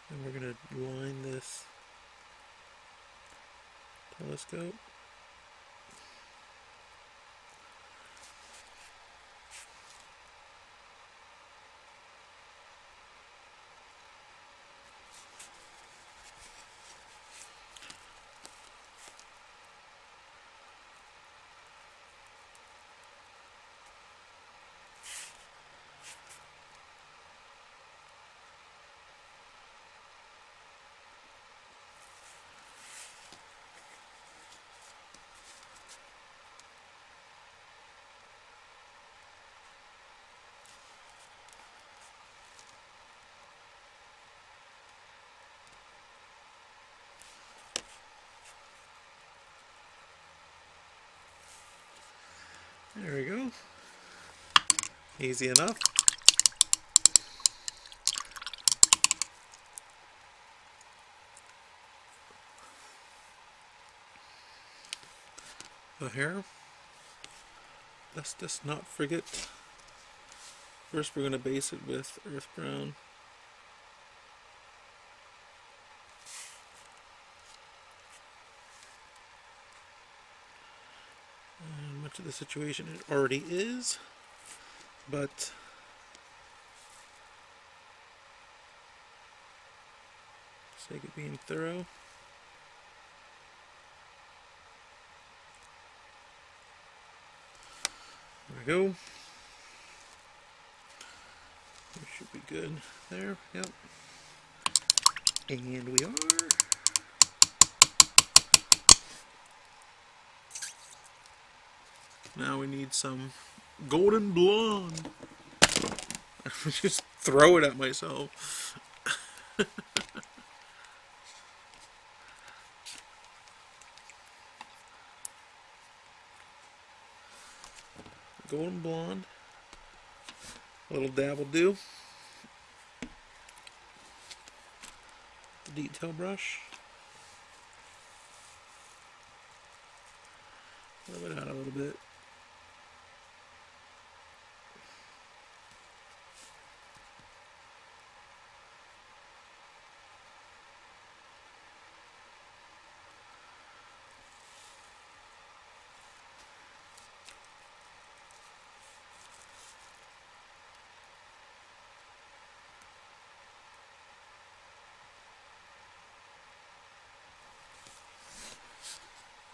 And we're going to line this telescope. There we go. Easy enough. The hair. Let's just not forget. First we're going to base it with earth brown. And much of the situation it already is, but for the sake of being thorough. There we go. We should be good there. Yep. And we are. Now we need some golden blonde. Just throw it at myself. Golden blonde. A little dab will do. The detail brush. Rub it out a little bit.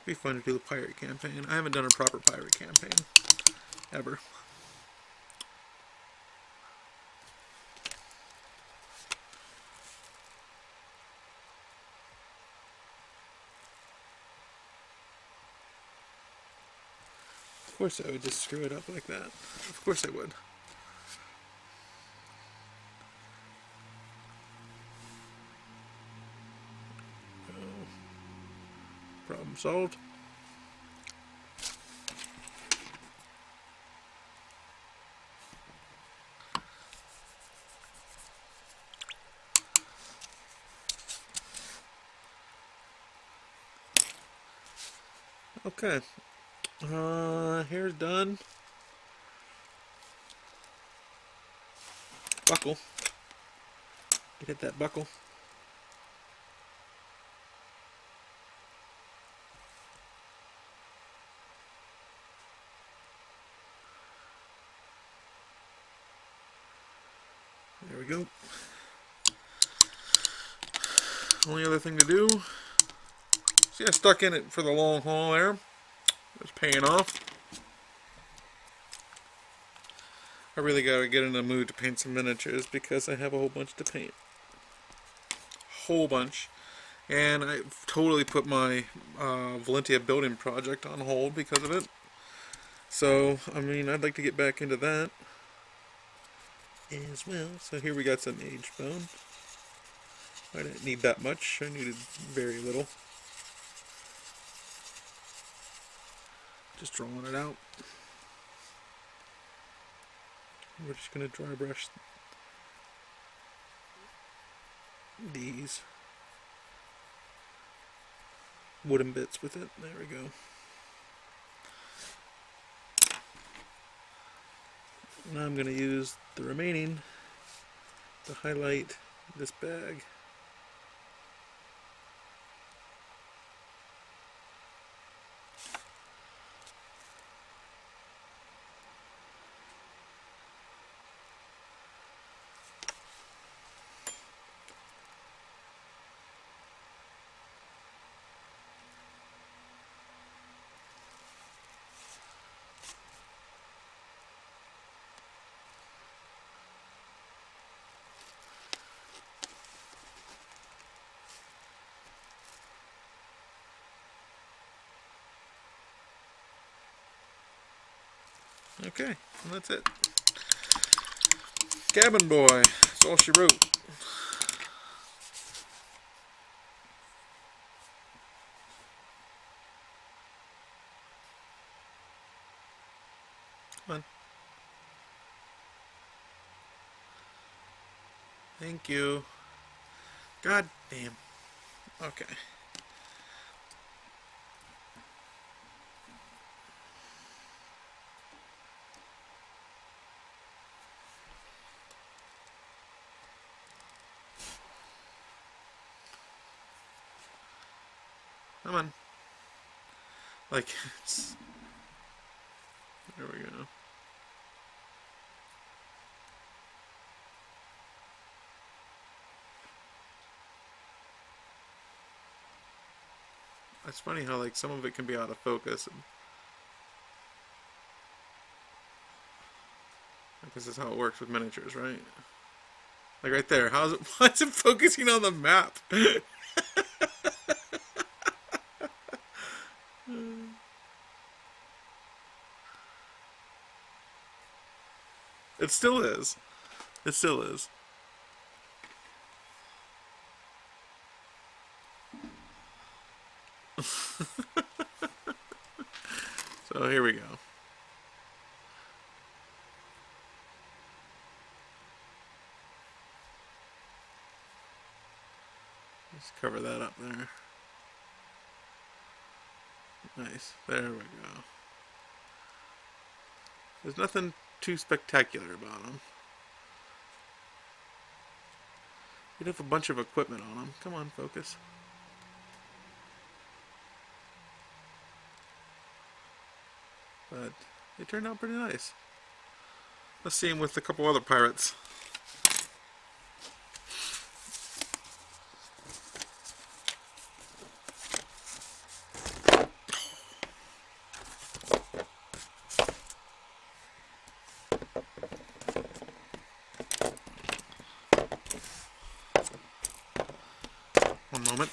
Be fun to do the pirate campaign. I haven't done a proper pirate campaign ever. Of course I would just screw it up like that. Of course I would. Oh. Problem solved. Okay. Hair's done. Buckle. Hit that buckle. There we go. Only other thing to do. See, I stuck in it for the long haul there. It's paying off. I really gotta get in the mood to paint some miniatures because I have a whole bunch to paint. Whole bunch. And I totally put my Valentia building project on hold because of it. So, I mean, I'd like to get back into that as well. So here we got some aged bone. I didn't need that much. I needed very little. Just drawing it out. We're just going to dry brush these wooden bits with it. There we go. Now I'm going to use the remaining to highlight this bag. Okay, and that's it. Cabin Boy, that's all she wrote. Come on. Thank you. God damn. Okay. Come on. Like, it's... There we go. It's funny how, like, some of it can be out of focus. And I guess that's how it works with miniatures, right? Like right there. How's it? Why is it focusing on the map? It still is. It still is. So here we go. Just cover that up there. Nice. There we go. There's nothing too spectacular about them. You'd have a bunch of equipment on them. Come on, focus. But they turned out pretty nice. Let's see them with a couple other pirates. One moment.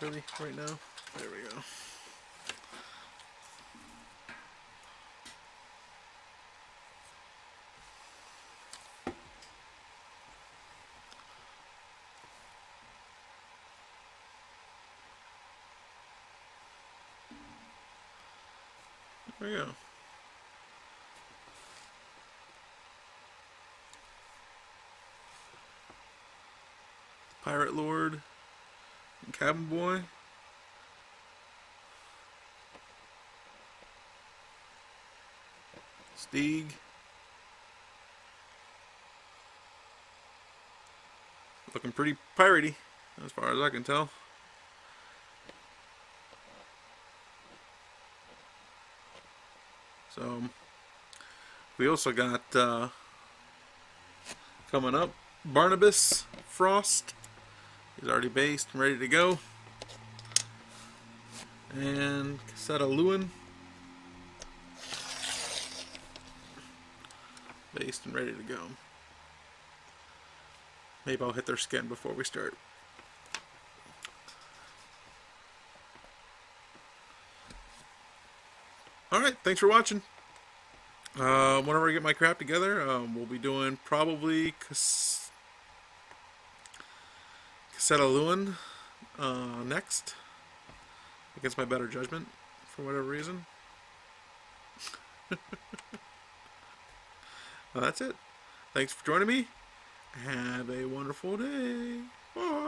Really? Right now? There we go. There we go. Pirate Lord and Cabin Boy. Steeg. Looking pretty piratey, as far as I can tell. So, we also got, coming up, Barnabas Frost. He's already based and ready to go. And Casetta Lewin. Based and ready to go. Maybe I'll hit their skin before we start. Alright, thanks for watching. Whenever I get my crap together, we'll be doing probably Casetta Lewin next. Against my better judgment, for whatever reason. Well, that's it. Thanks for joining me. Have a wonderful day. Bye.